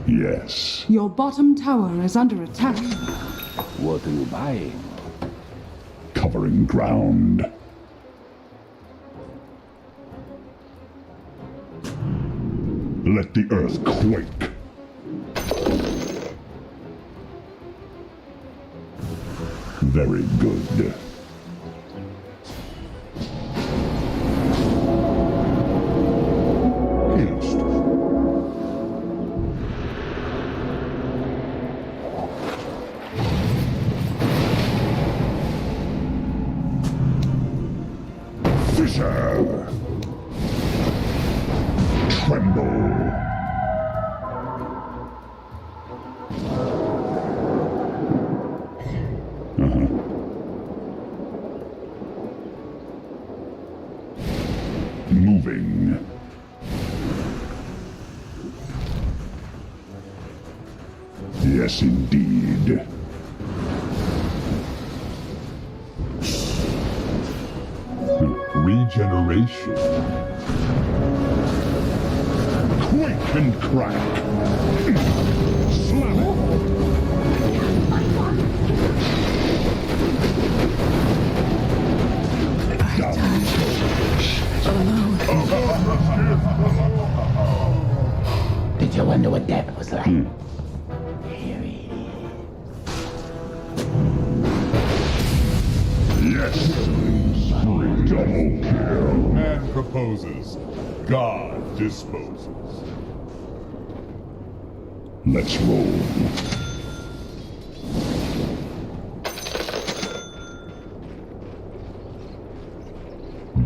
Yes. Your bottom tower is under attack. What are you buying? Covering ground. Let the earth quake. Very good. Haste. Fisher. Tremble. Moving. Yes, indeed. Regeneration. Quake and crack. Slam it. Did you wonder what that was like? Here it is. Yes. Double kill. Man proposes, God disposes. Let's roll.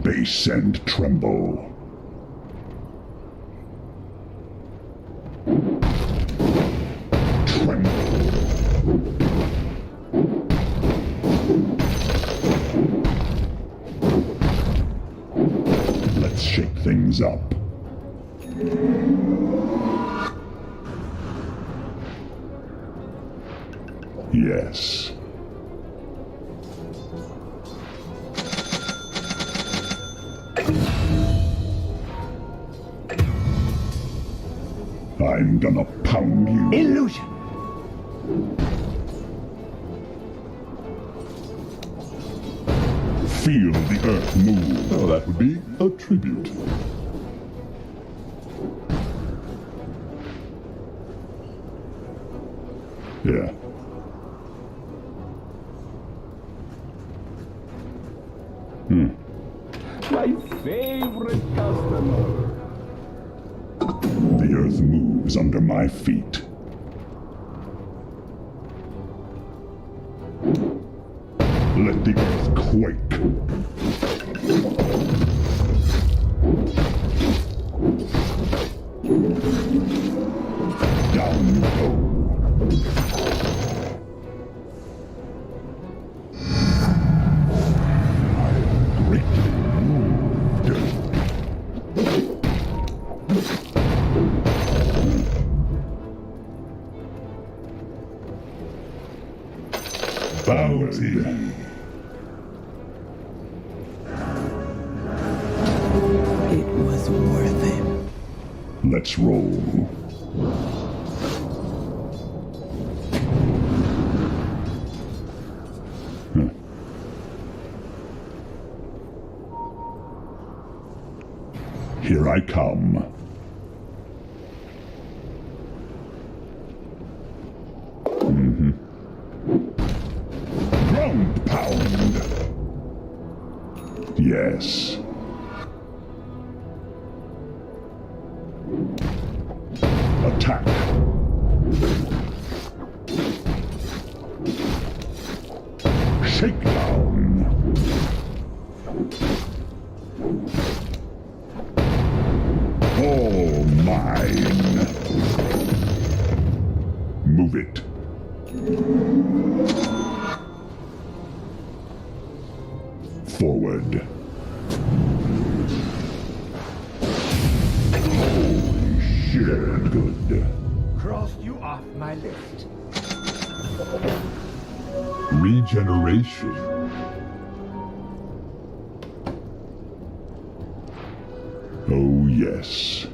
Base and tremble. Tremble. Let's shake things up. Yes. I'm gonna pound you. Illusion. Feel the earth move. Oh, that would be a tribute. Yeah. My favorite customer. The earth moves under my feet. Let the earth quake. Down you go. Greatly moved. Bounty. It was worth it. Let's roll. Here I come. Ground pound. Yes. Attack. Shakedown. All mine. Move it. Forward. Holy shit. Good. Crossed you off my list. Regeneration. Oh, yes.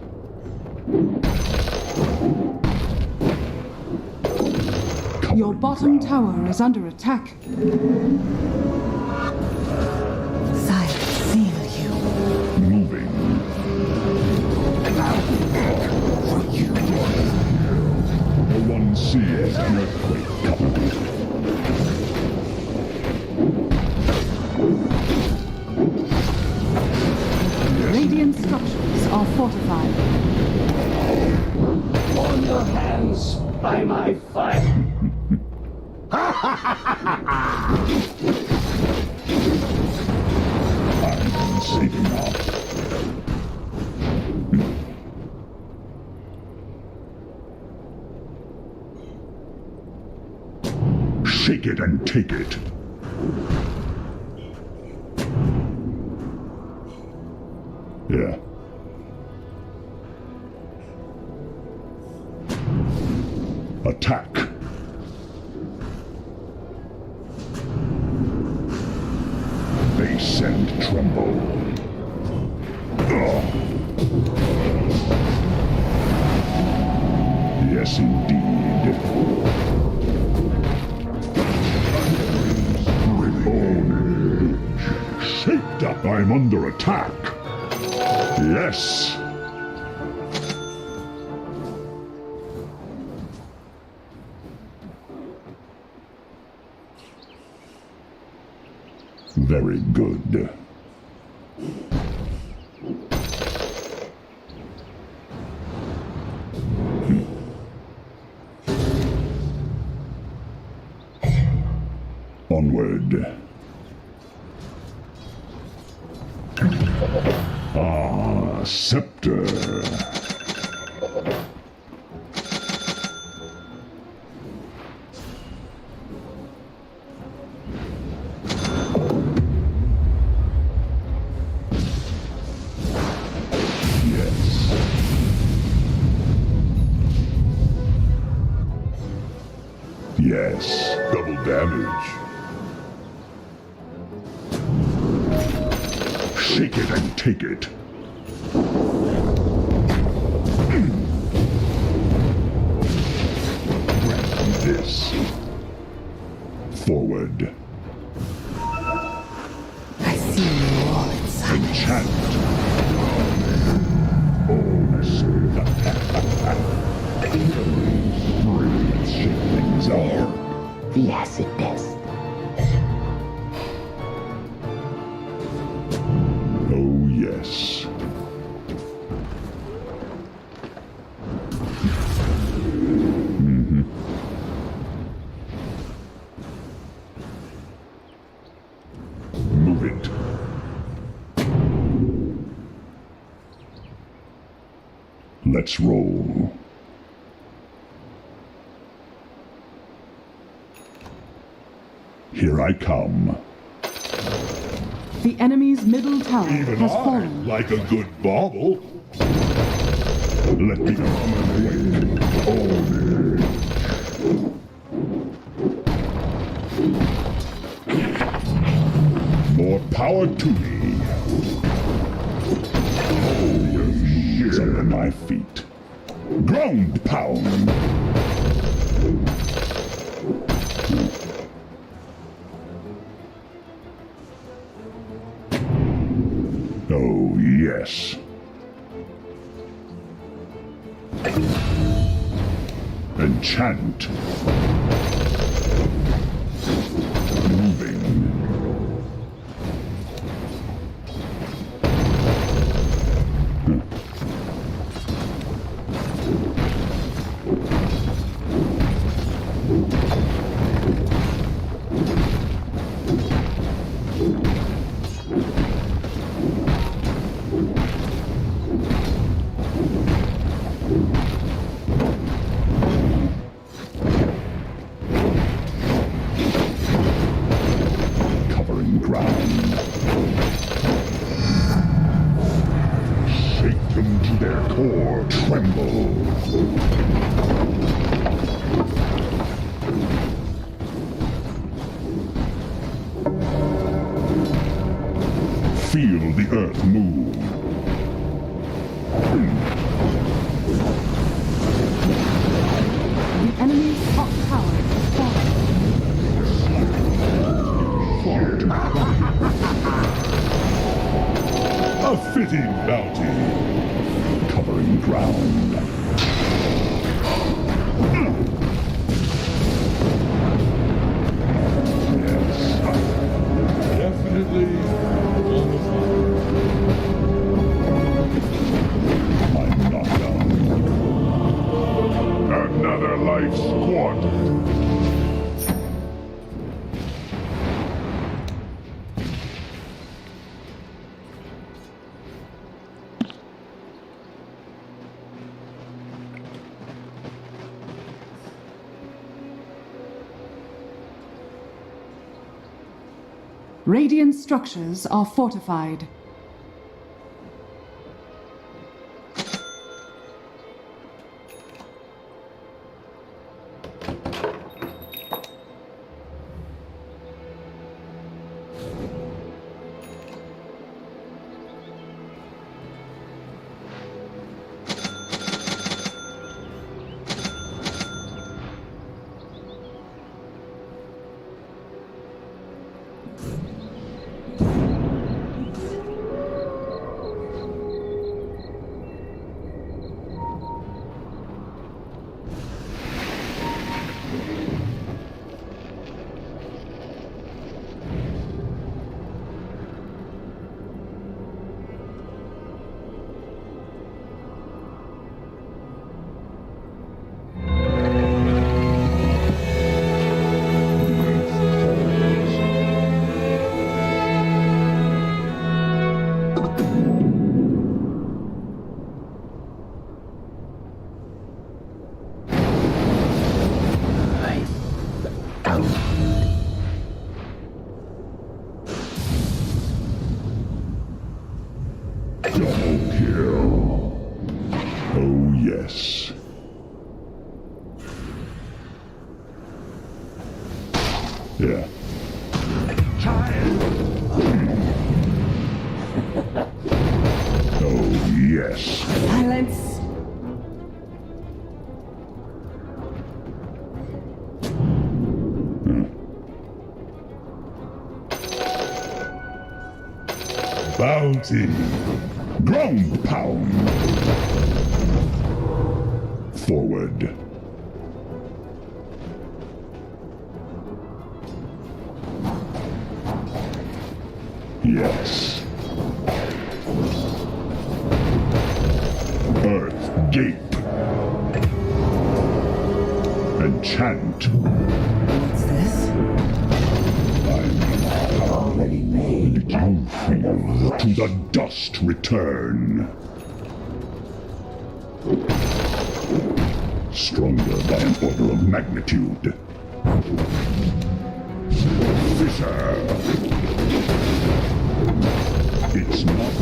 Your bottom tower is under attack. Silence seal you. Moving. For you. No one sees an earthquake coming. Radiant structures are fortified. On your hands by my fire. I'm saving up. Shake it and take it. Yeah. Attack. Base and tremble. Ugh. Yes, indeed. Ownage. Shaped up. I'm under attack. Yes. Very good. Onward. Ah, scepter. yes. Double damage. Shake it and take it. Grant this. Forward. I see you all inside. Enchant. Let's shake things up. The acid test. Oh, yes. Move it. Let's roll. Here I come. The enemy's middle tower Even has I fallen. like a good bauble. Let me dominate. Own it. More power to me. Oh, it's under my feet. Ground pound. Oh, yes. Enchant. Moving. Covering ground. Shake them to their core. Tremble. Feel the earth move. The enemy's top tower has fallen. A fitting bounty. Covering ground. Yes. Definitely on the I'm not done. Another life squandered. Radiant structures are fortified. Double kill. Oh, yes. Yeah. Oh, yes. Silence. Bounty. Ground pound. Forward. Yes. Earth gape. Enchant. What's this? I'm already made. You feel to the dust return. Stronger by an order of magnitude. Fisher! It's not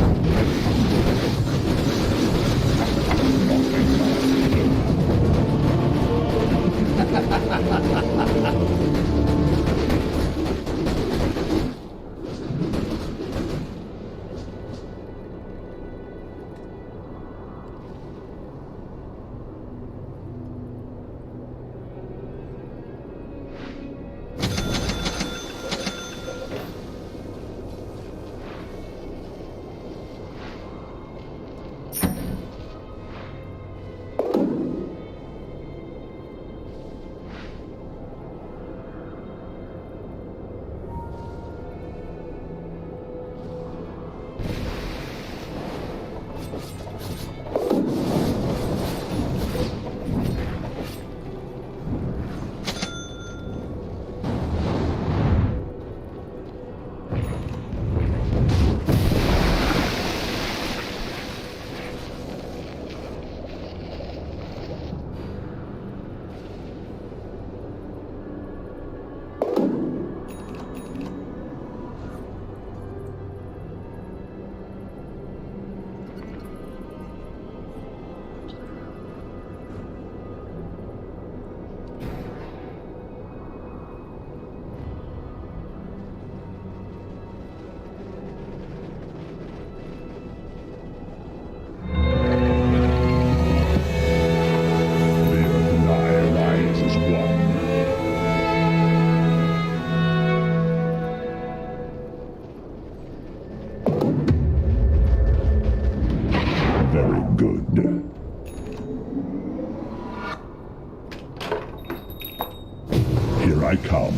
I come.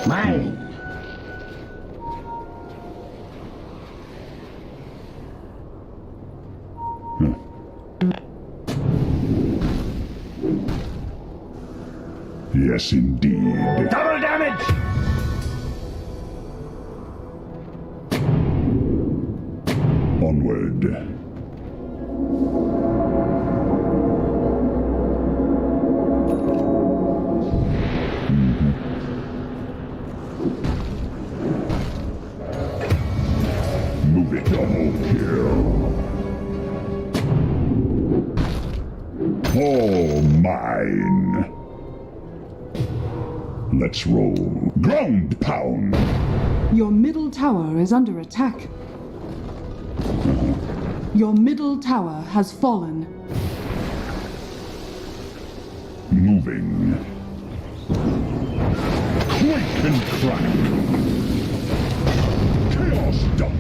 Mine. Yes, indeed. Double damage! Onward. Move it, double kill. All mine. Let's roll. Ground pound. Your middle tower is under attack. Your middle tower has fallen. Moving. Quake and crack. Chaos dunk.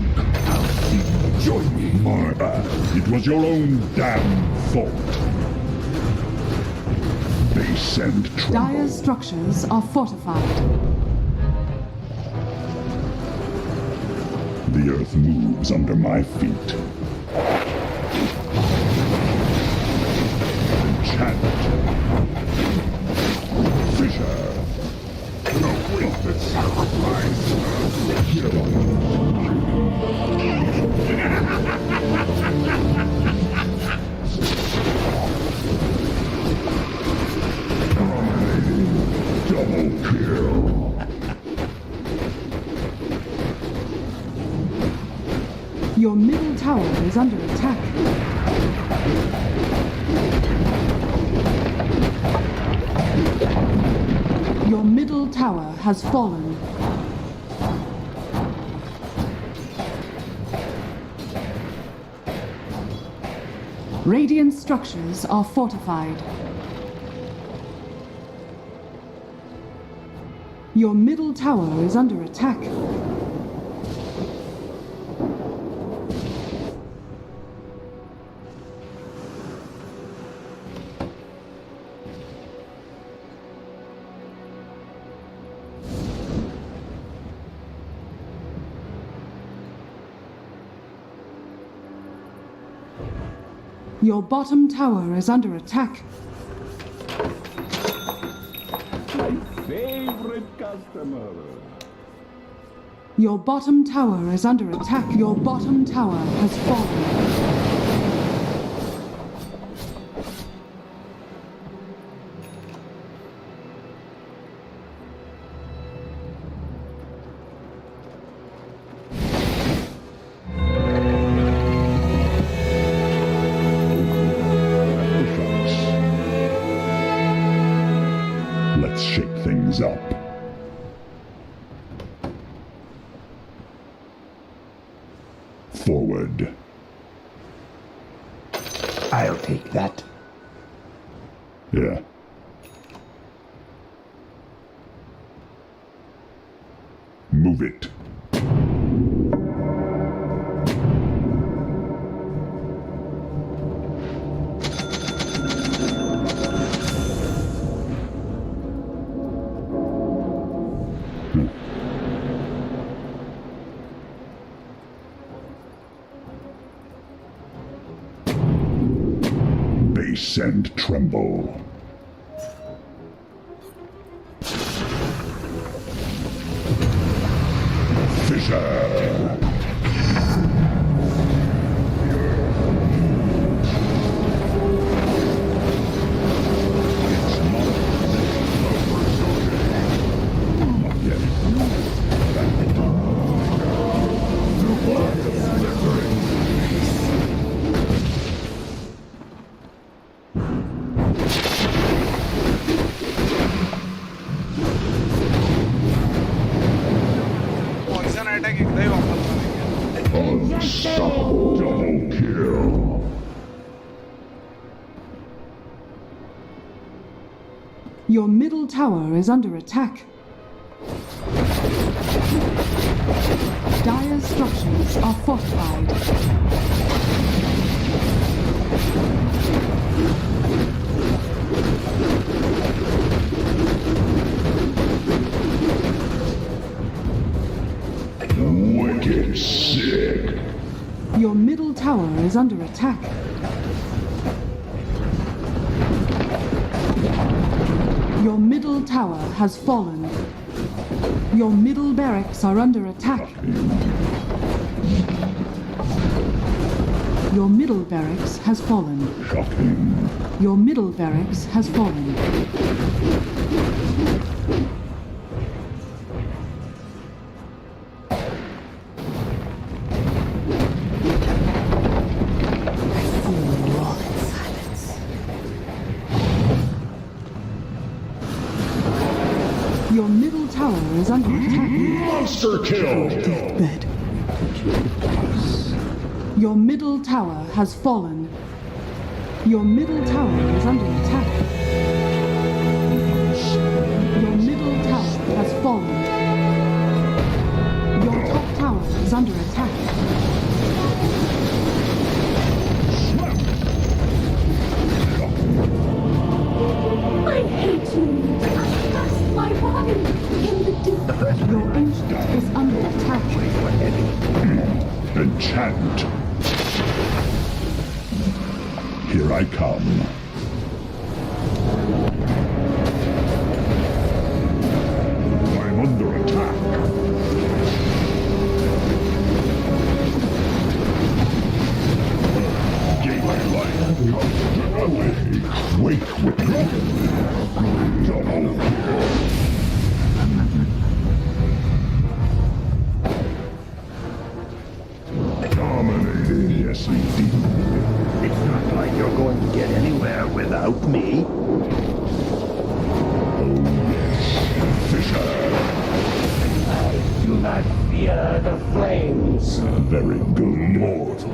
Join me, Martha. It was your own damn fault. Base and tremble. Dire's structures are fortified. The earth moves under my feet. Enchant. Fisher. No wasted sacrifice. Double kill. Your middle tower is under attack. Your middle tower has fallen. Radiant structures are fortified. Your middle tower is under attack. Your bottom tower is under attack. My favorite customer. Your bottom tower is under attack. Your bottom tower has fallen. Let's shake things up. Forward. I'll take that. Yeah. Move it. Base and tremble. Fissure. Poison attack एकदाही वापरला नाही. Unstoppable. Double kill. Your middle tower is under attack. Dire structures are fortified. Wicked sick. Your middle tower is under attack. Your middle tower has fallen. Your middle barracks are under attack. Your middle barracks has fallen. Shocking. Your middle barracks has fallen. Your middle tower is under attack. Monster kill. Deathbed. Your middle tower has fallen. Your middle tower is under attack. Your middle tower has fallen. Your top tower is under attack. I hate you. I lost my body in the deep. Your ancient is under attack. Enchant. Here I come. I'm under attack. Gave my life comes to nothing. Wake with me. Double kill. Dominated, yes indeed. It's not like you're going to get anywhere without me. Oh yes. Enter the flames. Very good. Mortal.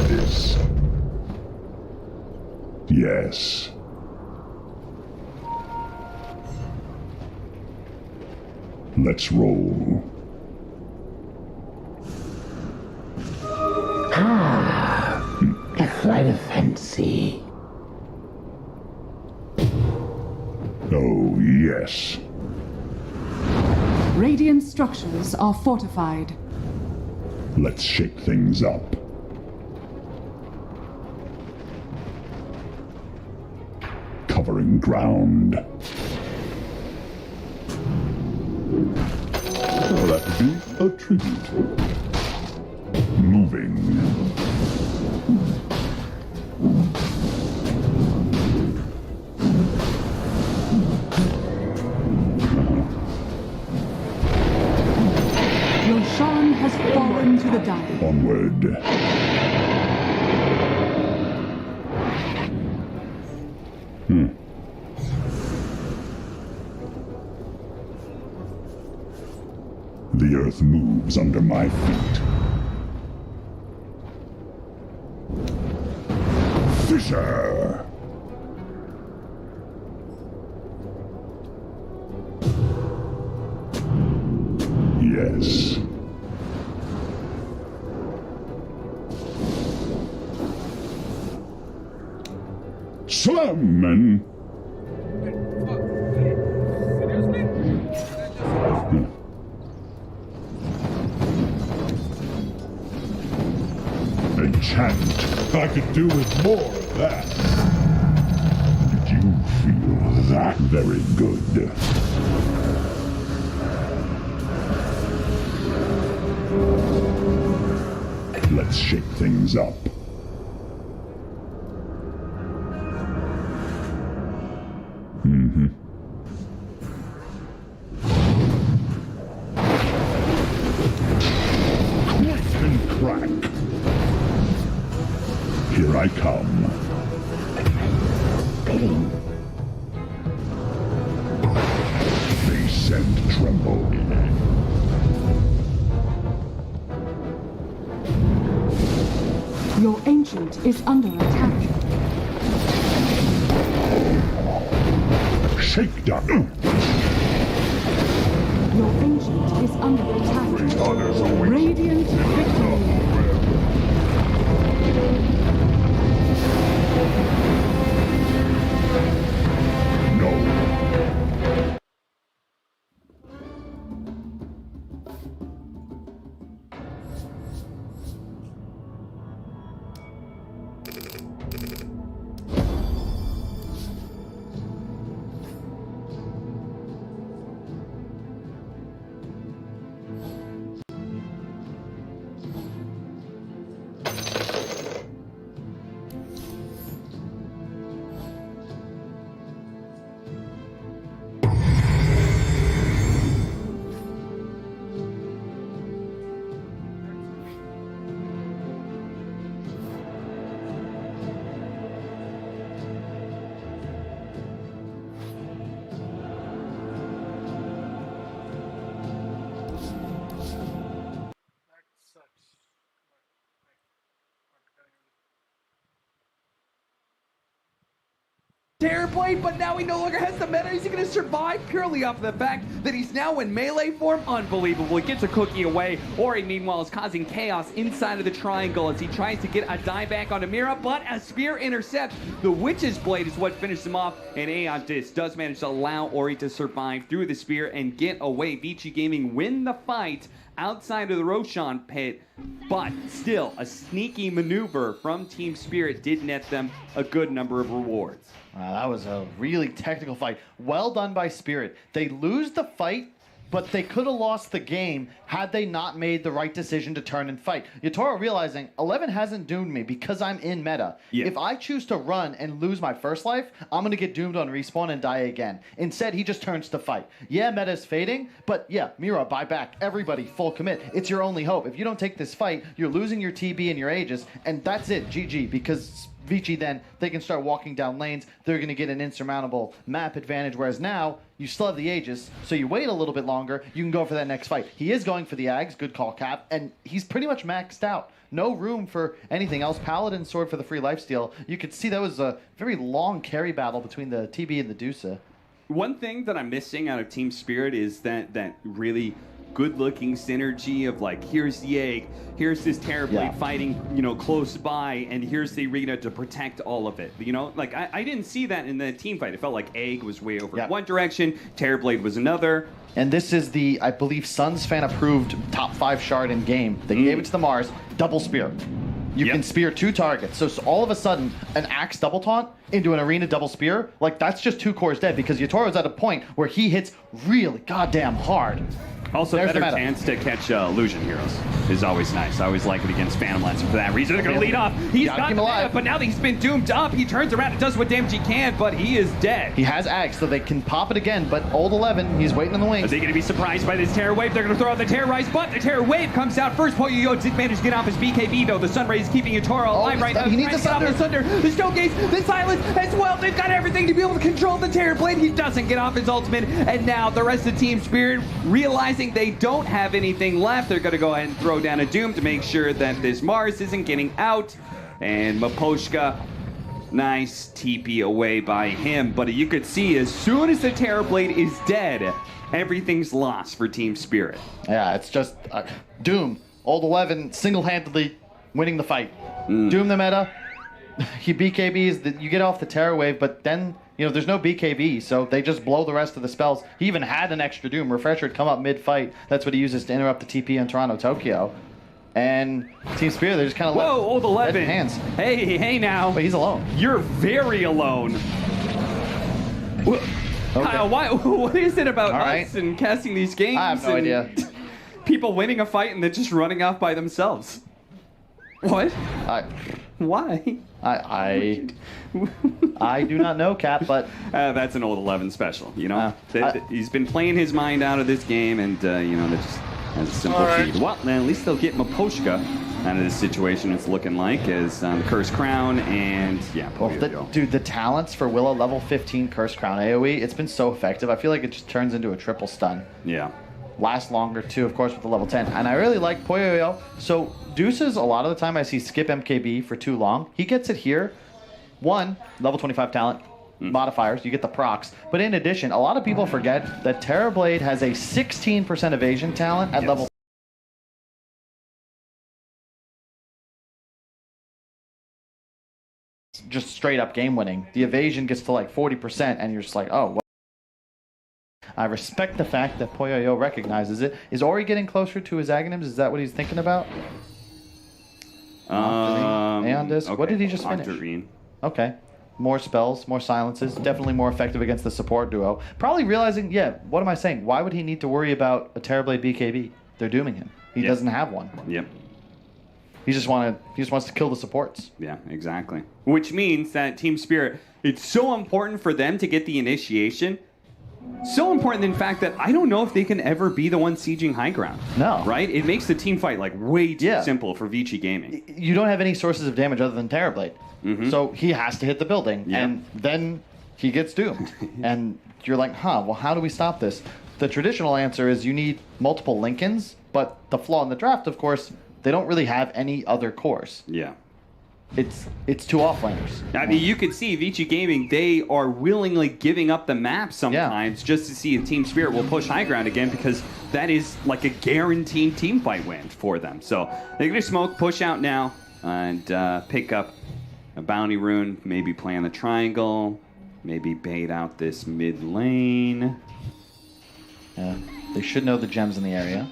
This. Yes. Let's roll. A flight of fancy. Oh, yes. Radiant structures are fortified. Let's shake things up. Covering ground. Oh, that would be a tribute. Moving. Roshan has fallen to the dire. Onward. The earth moves under my feet. Fisher! Yes. Slam! Wait, fuck. Seriously? Enchant. I could do with more of that. Did you feel that? Very good. Let's shake things up. Quick and crack. Here I come. Face and tremble. Your ancient is under attack. Shake down. Your ancient is under attack. Others await. Radiant victory. No. That sucks. Terrorblade, but now he no longer has the meta. Is he going to survive purely off of the fact that he's now in melee form? Unbelievable. He gets a cookie away. Ori, meanwhile, is causing chaos inside of the triangle as he tries to get a dieback onto Mira, but a spear intercepts. The Witch's Blade is what finishes him off, and Aeon Disc does manage to allow Ori to survive through the spear and get away. Vici Gaming win the fight outside of the Roshan pit, but still a sneaky maneuver from Team Spirit did net them a good number of rewards. Wow, that was a really technical fight. Well done by Spirit. They lose the fight, but they could have lost the game had they not made the right decision to turn and fight. Yatoro realizing 11 hasn't doomed me because I'm in meta. Yeah. If I choose to run and lose my first life, I'm going to get doomed on respawn and die again. Instead, he just turns to fight. Yeah, meta is fading, but yeah, Mira, buy back. Everybody, full commit. It's your only hope. If you don't take this fight, you're losing your TB and your Aegis, and that's it, GG, because Vici then, they can start walking down lanes. They're going to get an insurmountable map advantage, whereas now, you still have the Aegis, so you wait a little bit longer, you can go for that next fight. He is going for the Ags, good call, Cap, and he's pretty much maxed out. No room for anything else. Paladin sword for the free lifesteal. You could see that was a very long carry battle between the TB and the Dusa. One thing that I'm missing out of Team Spirit is that really good-looking synergy of like, here's the egg, here's this Terrorblade fighting, you know, close by, and here's the arena to protect all of it. You know, like I didn't see that in the team fight. It felt like egg was way over one direction, Terrorblade was another. And this is the, I believe, Suns fan approved top 5 shard in game. They gave it to the Mars, double spear. You can spear 2 targets. So all of a sudden, an axe double taunt into an arena double spear, like that's just 2 cores dead because Yatoro's at a point where he hits really goddamn hard. Also, better chance to catch illusion heroes is always nice. I always like it against Phantom Lancer for that reason. They're going to lead off. He's got the meta, but now that he's been doomed up, he turns around and does what damage he can, but he is dead. He has Axe, so they can pop it again, but old 11, he's waiting in the wings. Are they going to be surprised by this Terror Wave? They're going to throw out the Terrorize, but the Terror Wave comes out first. Poyo did manage to get off his BKB, though. The Sunray is keeping Yatoro alive right now. He needs the Sunder. The Stonegates, the Silence as well. They've got everything to be able to control the Terror Blade. He doesn't get off his ultimate, and now the rest of Team Spirit, realizing they don't have anything left, they're going to go ahead and throw down a Doom to make sure that this Mars isn't getting out. And Maposhka, nice TP away by him. But you could see as soon as the Terrorblade is dead, everything's lost for Team Spirit. Yeah, it's just Doom. Old 11 single-handedly winning the fight. Doom the meta. He BKBs, you get off the Terror Wave, but then, you know, there's no BKB, so they just blow the rest of the spells. He even had an extra Doom. Refresher had come up mid-fight. That's what he uses to interrupt the TP in Toronto, Tokyo. And Team Spirit, they're just kind of Whoa, old 11. Hands. Hey now. But he's alone. You're very alone. Okay. Kyle, what is it about us and casting these games? I have no idea. People winning a fight and then just running off by themselves. What? Why? I do not know, Cap, but that's an old 11 special. You know, he's been playing his mind out of this game, and you know, that just has a simple feed. Well, then at least they'll get Maposhka out of this situation. It's looking like as Curse Crown and dude, the talents for Willow level 15 Curse Crown AOE, it's been so effective. I feel like it just turns into a triple stun. Yeah. Last longer too, of course, with the level 10. And I really like Poyo. So Deuces, a lot of the time I see skip MKB for too long. He gets it here. 1, level 25 talent, modifiers, you get the procs. But in addition, a lot of people forget that Terrorblade has a 16% evasion talent at level. Just straight up game winning. The evasion gets to like 40%, and you're just like, oh, well. I respect the fact that Poyo recognizes it. Is Ori getting closer to his Aghanims? Is that what he's thinking about? Aeon Disc. Okay. What did he just finish? Octarine. Okay. More spells, more silences. Definitely more effective against the support duo. Probably realizing, what am I saying? Why would he need to worry about a Terrorblade BKB? They're dooming him. He doesn't have one. Yep. He just wants to kill the supports. Yeah, exactly. Which means that Team Spirit, it's so important for them to get the initiation. So important, in fact, that I don't know if they can ever be the one sieging high ground. No. Right? It makes the team fight like way too simple for Vici Gaming. You don't have any sources of damage other than Terrorblade. So he has to hit the building, and then he gets doomed. And you're like, well, how do we stop this? The traditional answer is you need multiple Lincolns, but the flaw in the draft, of course, they don't really have any other cores. Yeah. It's 2 offlaners. I mean, you could see Vici Gaming, they are willingly giving up the map sometimes just to see if Team Spirit will push high ground again, because that is like a guaranteed team fight win for them. So they're going to smoke, push out now, and pick up a bounty rune, maybe play on the triangle, maybe bait out this mid lane. Yeah, they should know the gems in the area.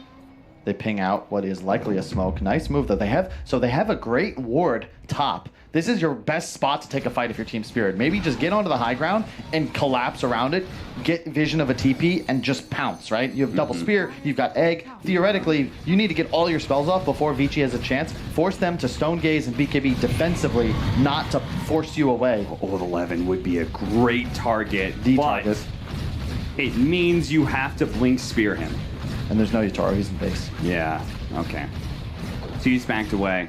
They ping out what is likely a smoke. Nice move that they have. So they have a great ward top This is your best spot to take a fight if you're Team Spirit. Maybe just get onto the high ground and collapse around it, get vision of a TP, and just pounce, right? You have double spear, you've got egg. Theoretically, you need to get all your spells off before Vici has a chance. Force them to stone gaze and BKB defensively, not to force you away. Old 11 would be a great target, The but target. it means you have to blink spear him. And there's no Yatoro, he's in base. Yeah, okay. So he's backed away.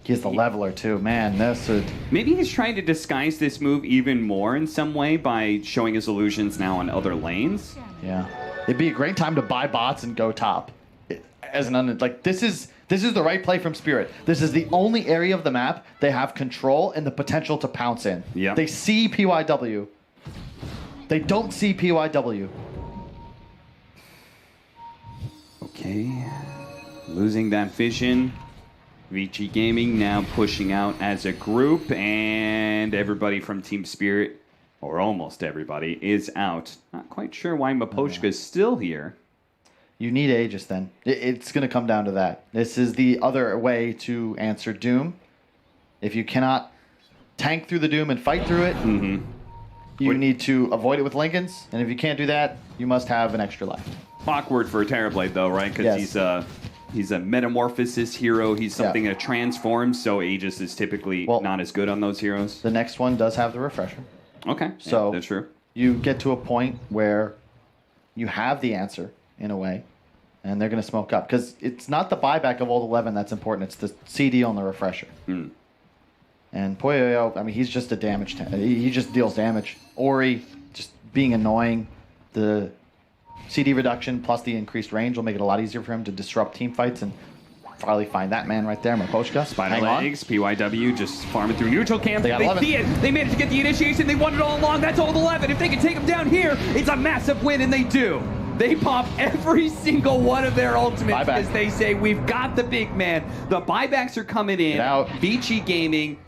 He has the leveler too, man. This would... Maybe he's trying to disguise this move even more in some way by showing his illusions now on other lanes. Yeah, it'd be a great time to buy bots and go top. As an like this is the right play from Spirit. This is the only area of the map they have control and the potential to pounce in. Yeah. They see PYW. They don't see PYW. Okay, losing that vision. Vici Gaming now pushing out as a group, and everybody from Team Spirit, or almost everybody, is out. Not quite sure why Mapochka is still here. You need Aegis then. It's going to come down to that. This is the other way to answer Doom. If you cannot tank through the Doom and fight through it, you need to avoid it with Lincolns, and if you can't do that, you must have an extra life. Awkward for Terrorblade though, right? Because he's a metamorphosis hero. He's something that transforms, so Aegis is typically not as good on those heroes. The next one does have the refresher. Okay, so that's true. You get to a point where you have the answer in a way, and they're going to smoke up because it's not the buyback of Old 11 that's important. It's the CD on the refresher. And Poyoyo, I mean, he's just a damage. He just deals damage. Ori, just being annoying. The CD reduction plus the increased range will make it a lot easier for him to disrupt team fights and finally find that man right there, Mapochka. Spider legs, PYW just farming through neutral camp. They got see it. They managed to get the initiation. They won it all along. That's Old 11. If they can take him down here, it's a massive win, and they do. They pop every single one of their ultimates because they say, we've got the big man. The buybacks are coming in. Vici Gaming.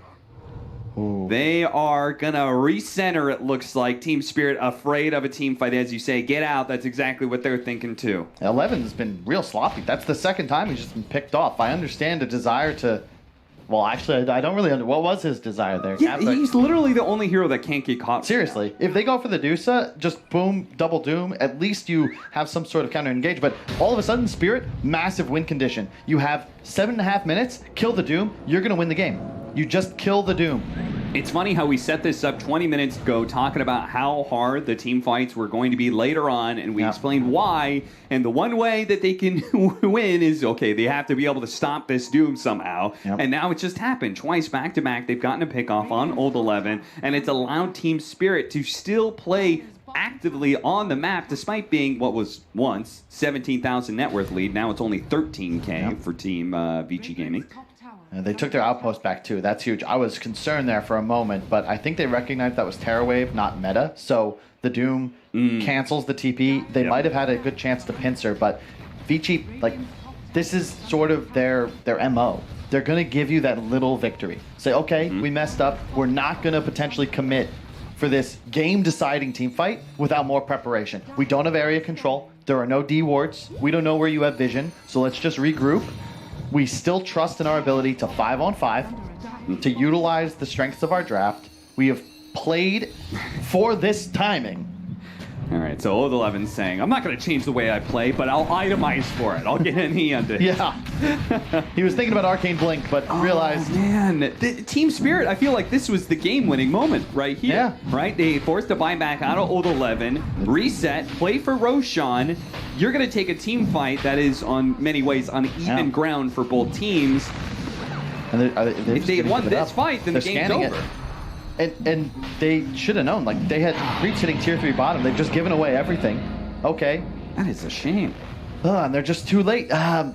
They are going to recenter, it looks like. Team Spirit afraid of a team fight, as you say. Get out. That's exactly what they're thinking, too. 11's been real sloppy. That's the second time he's just been picked off. I understand a desire to... Well, actually, I don't really what was his desire there? Yeah, he's literally the only hero that can't get caught. Seriously, if they go for the Dusa, just boom, double Doom, at least you have some sort of counter engage. But all of a sudden, Spirit, massive win condition. You have 7.5 minutes, kill the Doom, you're going to win the game. You just kill the Doom. It's funny how we set this up 20 minutes ago talking about how hard the team fights were going to be later on, and we explained why. And the one way that they can win is, okay, they have to be able to stop this Doom somehow. And now it's just happened twice back-to-back. They've gotten a pick-off on Old 11, and it's allowed Team Spirit to still play actively on the map, despite being what was once 17,000 net worth lead. Now it's only 13K for Team Vici Gaming. And they took their outpost back too. That's huge. I was concerned there for a moment, but I think they recognized that was Terror Wave, not meta. So the Doom cancels the TP. They might have had a good chance to pincer, but Vici, like, this is sort of their MO. They're going to give you that little victory. Say, okay, we messed up. We're not going to potentially commit for this game-deciding team fight without more preparation. We don't have area control. There are no D wards. We don't know where you have vision. So let's just regroup. We still trust in our ability to 5-on-5, to utilize the strengths of our draft. We have played for this timing. All right, so Old 11's saying, I'm not going to change the way I play, but I'll itemize for it. I'll get an E under it. Yeah. He was thinking about Arcane Blink, but realized... Man, Team Spirit, I feel like this was the game-winning moment right here. Yeah. Right? They forced a buyback out of Old 11, reset, play for Roshan. You're going to take a team fight that is, on many ways, uneven ground for both teams. And if they had won this fight, then the game's over. And they should have known. Like, they had Reach hitting tier 3 bottom. They've just given away everything. Okay. That is a shame. And they're just too late.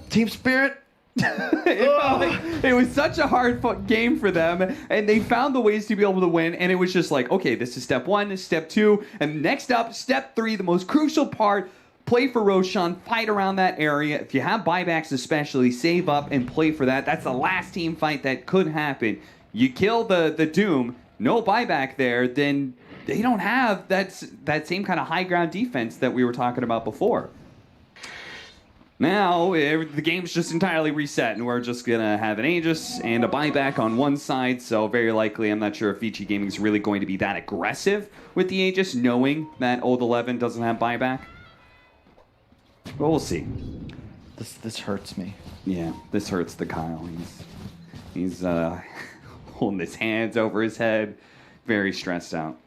Team Spirit. It was such a hard game for them, and they found the ways to be able to win, and it was just like, okay, this is step 1, step 2, and next up, step 3, the most crucial part, play for Roshan, fight around that area. If you have buybacks especially, save up and play for that. That's the last team fight that could happen. You kill the Doom, no buyback there, then they don't have that same kind of high ground defense that we were talking about before. Now, the game's just entirely reset, and we're just going to have an Aegis and a buyback on one side, so very likely, I'm not sure if Vici Gaming is really going to be that aggressive with the Aegis, knowing that Old 11 doesn't have buyback. But we'll see. This hurts me. Yeah, this hurts the Kyle. He's holding his hands over his head, very stressed out.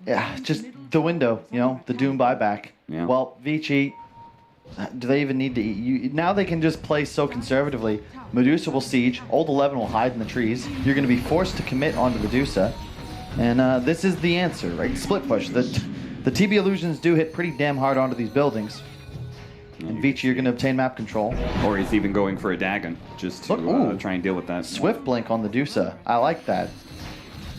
Yeah, just the window, the Doom buyback. Yeah. Well, Vici, do they even need to eat? Now they can just play so conservatively. Medusa will siege. Old 11 will hide in the trees. You're going to be forced to commit onto Medusa. And this is the answer, right? Split push. The TB illusions do hit pretty damn hard onto these buildings. And Vici, you're going to obtain map control. Or he's even going for a Dagon, just to try and deal with that. Swift blink on the Medusa. I like that.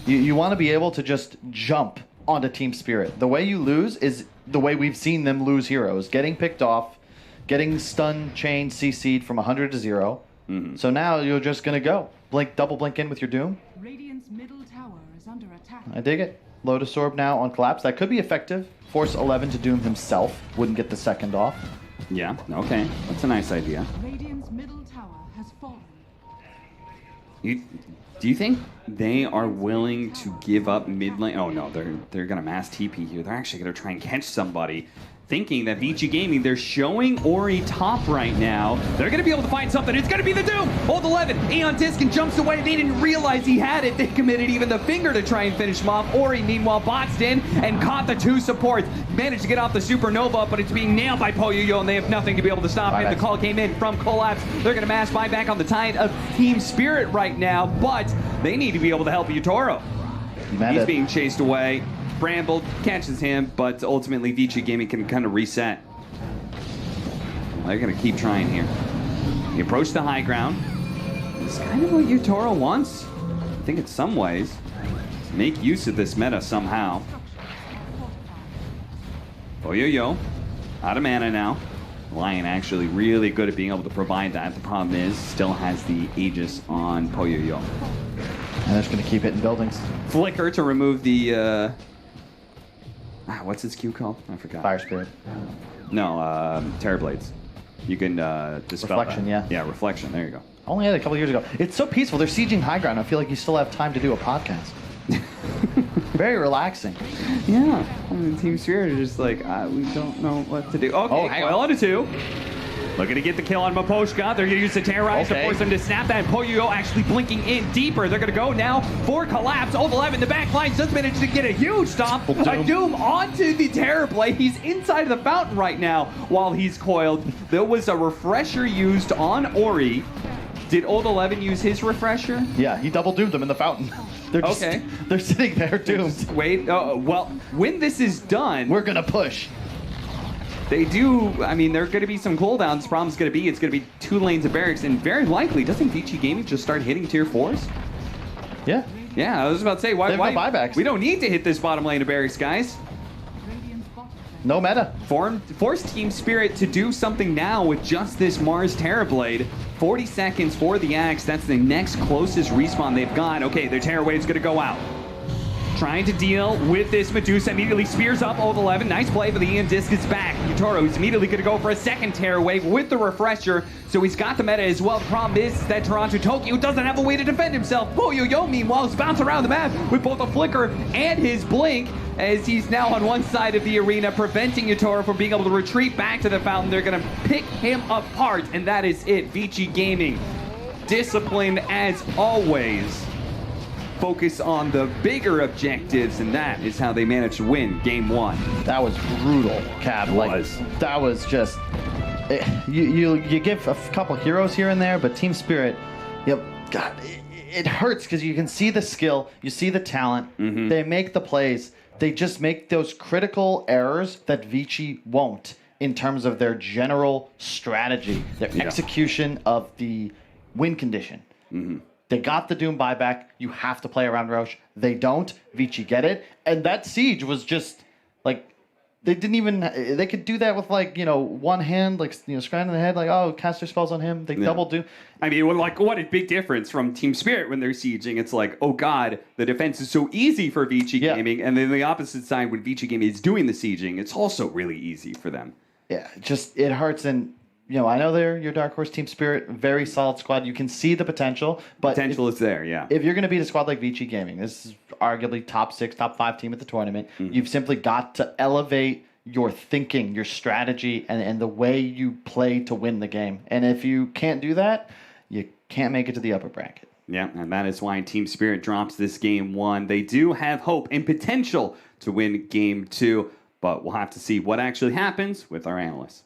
You want to be able to just jump onto Team Spirit. The way you lose is the way we've seen them lose heroes. Getting picked off, getting stun chain CC'd from 100 to 0. Mm-hmm. So now you're just going to go. Double blink in with your Doom. Radiant's middle tower is under attack. I dig it. Lotus Orb now on Collapse. That could be effective. Force 11 to Doom himself. Wouldn't get the second off. Yeah, okay. That's a nice idea. Radiant's middle tower has fallen. Do you think they are willing to give up mid lane? Oh no, they're gonna mass TP here. They're actually gonna try and catch somebody. Thinking that Vici Gaming, they're showing Ori top right now. They're going to be able to find something. It's going to be the Doom. Old 11, Aeon Disc and jumps away. They didn't realize he had it. They committed even the finger to try and finish him off. Ori, meanwhile, boxed in and caught the two supports. Managed to get off the Supernova, but it's being nailed by Poyoyo, and they have nothing to be able to stop him. The call came in from Collapse. They're going to mass buyback on the tide of Team Spirit right now, but they need to be able to help Yutoro. He's being chased away. Bramble catches him, but ultimately Vici Gaming can kind of reset. They're going to keep trying here. He approached the high ground. It's kind of what Yutoro wants. I think in some ways. To make use of this meta somehow. Yo, out of mana now. Lion actually really good at being able to provide that. The problem is, still has the Aegis on Poyoyo. And they're just going to keep hitting buildings. Flicker to remove the... what's his Q called? I forgot. Fire Spirit. No, Terrorblades. You can dispel Reflection, that. yeah. Yeah, Reflection. There you go. Only had it a couple years ago. It's so peaceful. They're sieging high ground. I feel like you still have time to do a podcast. Very relaxing. Yeah. I mean, Team Spirit is just like, we don't know what to do. Okay, hang on to 2. Looking to get the kill on Maposhka. They're going to use the Terrorize to force them to snap that. Poyo actually blinking in deeper. They're going to go now for Collapse. Old 11, the back line does manage to get a huge stomp. A Doom onto the Terrorblade. He's inside of the fountain right now while he's coiled. There was a refresher used on Ori. Did Old 11 use his refresher? Yeah, he double doomed them in the fountain. They're just, they're sitting there doomed. Wait, well, when this is done... We're going to push. They do, I mean, there are going to be some cooldowns. The problem's going to be, it's going to be 2 lanes of barracks, and very likely, doesn't Vici Gaming just start hitting tier 4s? Yeah. Yeah, I was about to say, why buybacks? We don't need to hit this bottom lane of barracks, guys. No meta. Force Team Spirit to do something now with just this Mars Terrorblade. 40 seconds for the Axe. That's the next closest respawn they've got. Okay, their Terror Wave's going to go out. Trying to deal with this Medusa. Immediately spears up Old 11. Nice play, but the Ian Disc is back. Yutoro is immediately going to go for a second Terror Wave with the Refresher. So he's got the meta as well. The problem is that Toronto Tokyo doesn't have a way to defend himself. Poyoyo, meanwhile, is bouncing around the map with both a Flicker and his Blink, as he's now on one side of the arena, preventing Yutoro from being able to retreat back to the fountain. They're going to pick him apart, and that is it. Vici Gaming, disciplined as always. Focus on the bigger objectives, and that is how they managed to win Game 1. That was brutal, Cab. That was just... You give a couple heroes here and there, but Team Spirit, God, it hurts because you can see the skill, you see the talent, they make the plays, they just make those critical errors that Vici won't in terms of their general strategy, their execution of the win condition. They got the Doom buyback. You have to play around Roche. They don't. Vici get it. And that siege was just, like, they didn't even, they could do that with, like, one hand, like, scratching the head, like, oh, cast their spells on him. They double Doom. I mean, like, what a big difference from Team Spirit when they're sieging. It's like, oh, God, the defense is so easy for Vici Gaming. And then the opposite side, when Vici Gaming is doing the sieging, it's also really easy for them. Yeah, it hurts. And I know they're your Dark Horse Team Spirit, very solid squad. You can see the potential, but potential is there, yeah. If you're going to beat a squad like Vici Gaming, this is arguably top 6, top 5 team at the tournament. You've simply got to elevate your thinking, your strategy, and the way you play to win the game. And if you can't do that, you can't make it to the upper bracket. Yeah, and that is why Team Spirit drops this game 1. They do have hope and potential to win game 2, but we'll have to see what actually happens with our analysts.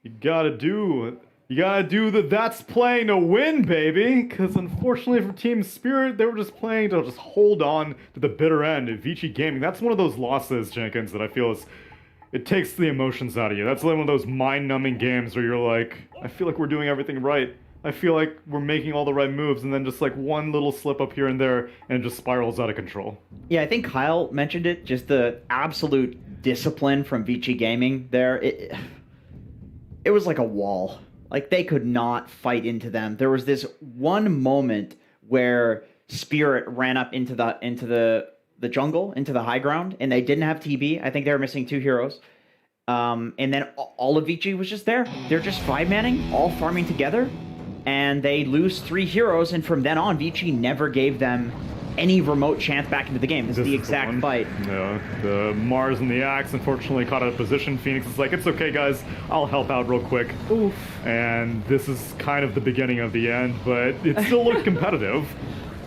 You gotta do that's playing to win, baby. Because unfortunately for Team Spirit, they were just playing to just hold on to the bitter end. Vici Gaming, that's one of those losses, Jenkins, that I feel it takes the emotions out of you. That's like one of those mind-numbing games where you're like, I feel like we're doing everything right. I feel like we're making all the right moves, and then just like one little slip up here and there, and it just spirals out of control. Yeah, I think Kyle mentioned it. Just the absolute discipline from Vici Gaming there. It was like a wall. Like, they could not fight into them. There was this one moment where Spirit ran up into the jungle, into the high ground, and they didn't have TB. I think they were missing 2 heroes. And then all of Vici was just there. They're just 5-manning, all farming together, and they lose 3 heroes, and from then on, Vici never gave them any remote chance back into the game. This is the exact fight. Yeah, the Mars and the Axe unfortunately caught out of position. Phoenix is like, it's okay, guys. I'll help out real quick. Oof. And this is kind of the beginning of the end, but it still looked competitive.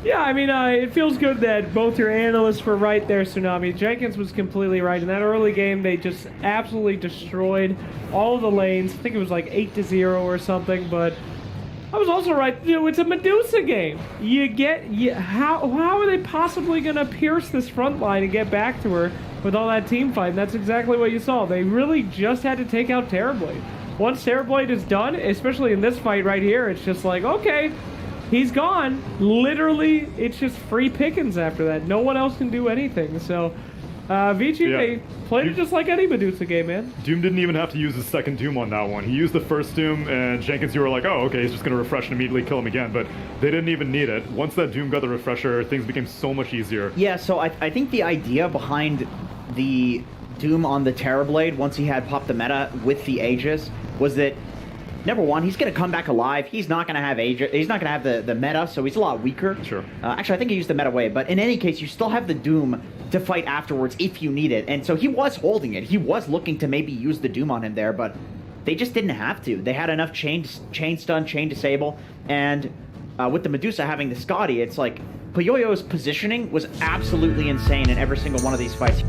Yeah, I mean, it feels good that both your analysts were right there, Tsunami. Jenkins was completely right. In that early game, they just absolutely destroyed all of the lanes. I think it was like 8-0 or something, but I was also right. It's a Medusa game. How are they possibly going to pierce this front line and get back to her with all that team fight? And that's exactly what you saw. They really just had to take out Terrorblade. Once Terrorblade is done, especially in this fight right here, it's just like, okay, he's gone. Literally, it's just free pickings after that. No one else can do anything. So, Vici, they played it just like any Medusa game, man. Doom didn't even have to use his second Doom on that one. He used the first Doom, and Jenkins, you were like, oh, okay, he's just going to refresh and immediately kill him again. But they didn't even need it. Once that Doom got the refresher, things became so much easier. Yeah, so I think the idea behind the Doom on the Terrorblade, once he had popped the meta with the Aegis, was that number one, he's going to come back alive. He's not going to have He's not going to have the meta, so he's a lot weaker. Sure. Actually, I think he used the meta way, but in any case, you still have the Doom to fight afterwards if you need it. And so he was holding it. He was looking to maybe use the Doom on him there, but they just didn't have to. They had enough chain stun, chain disable, and with the Medusa having the Scotty, it's like Puyoyo's positioning was absolutely insane in every single one of these fights.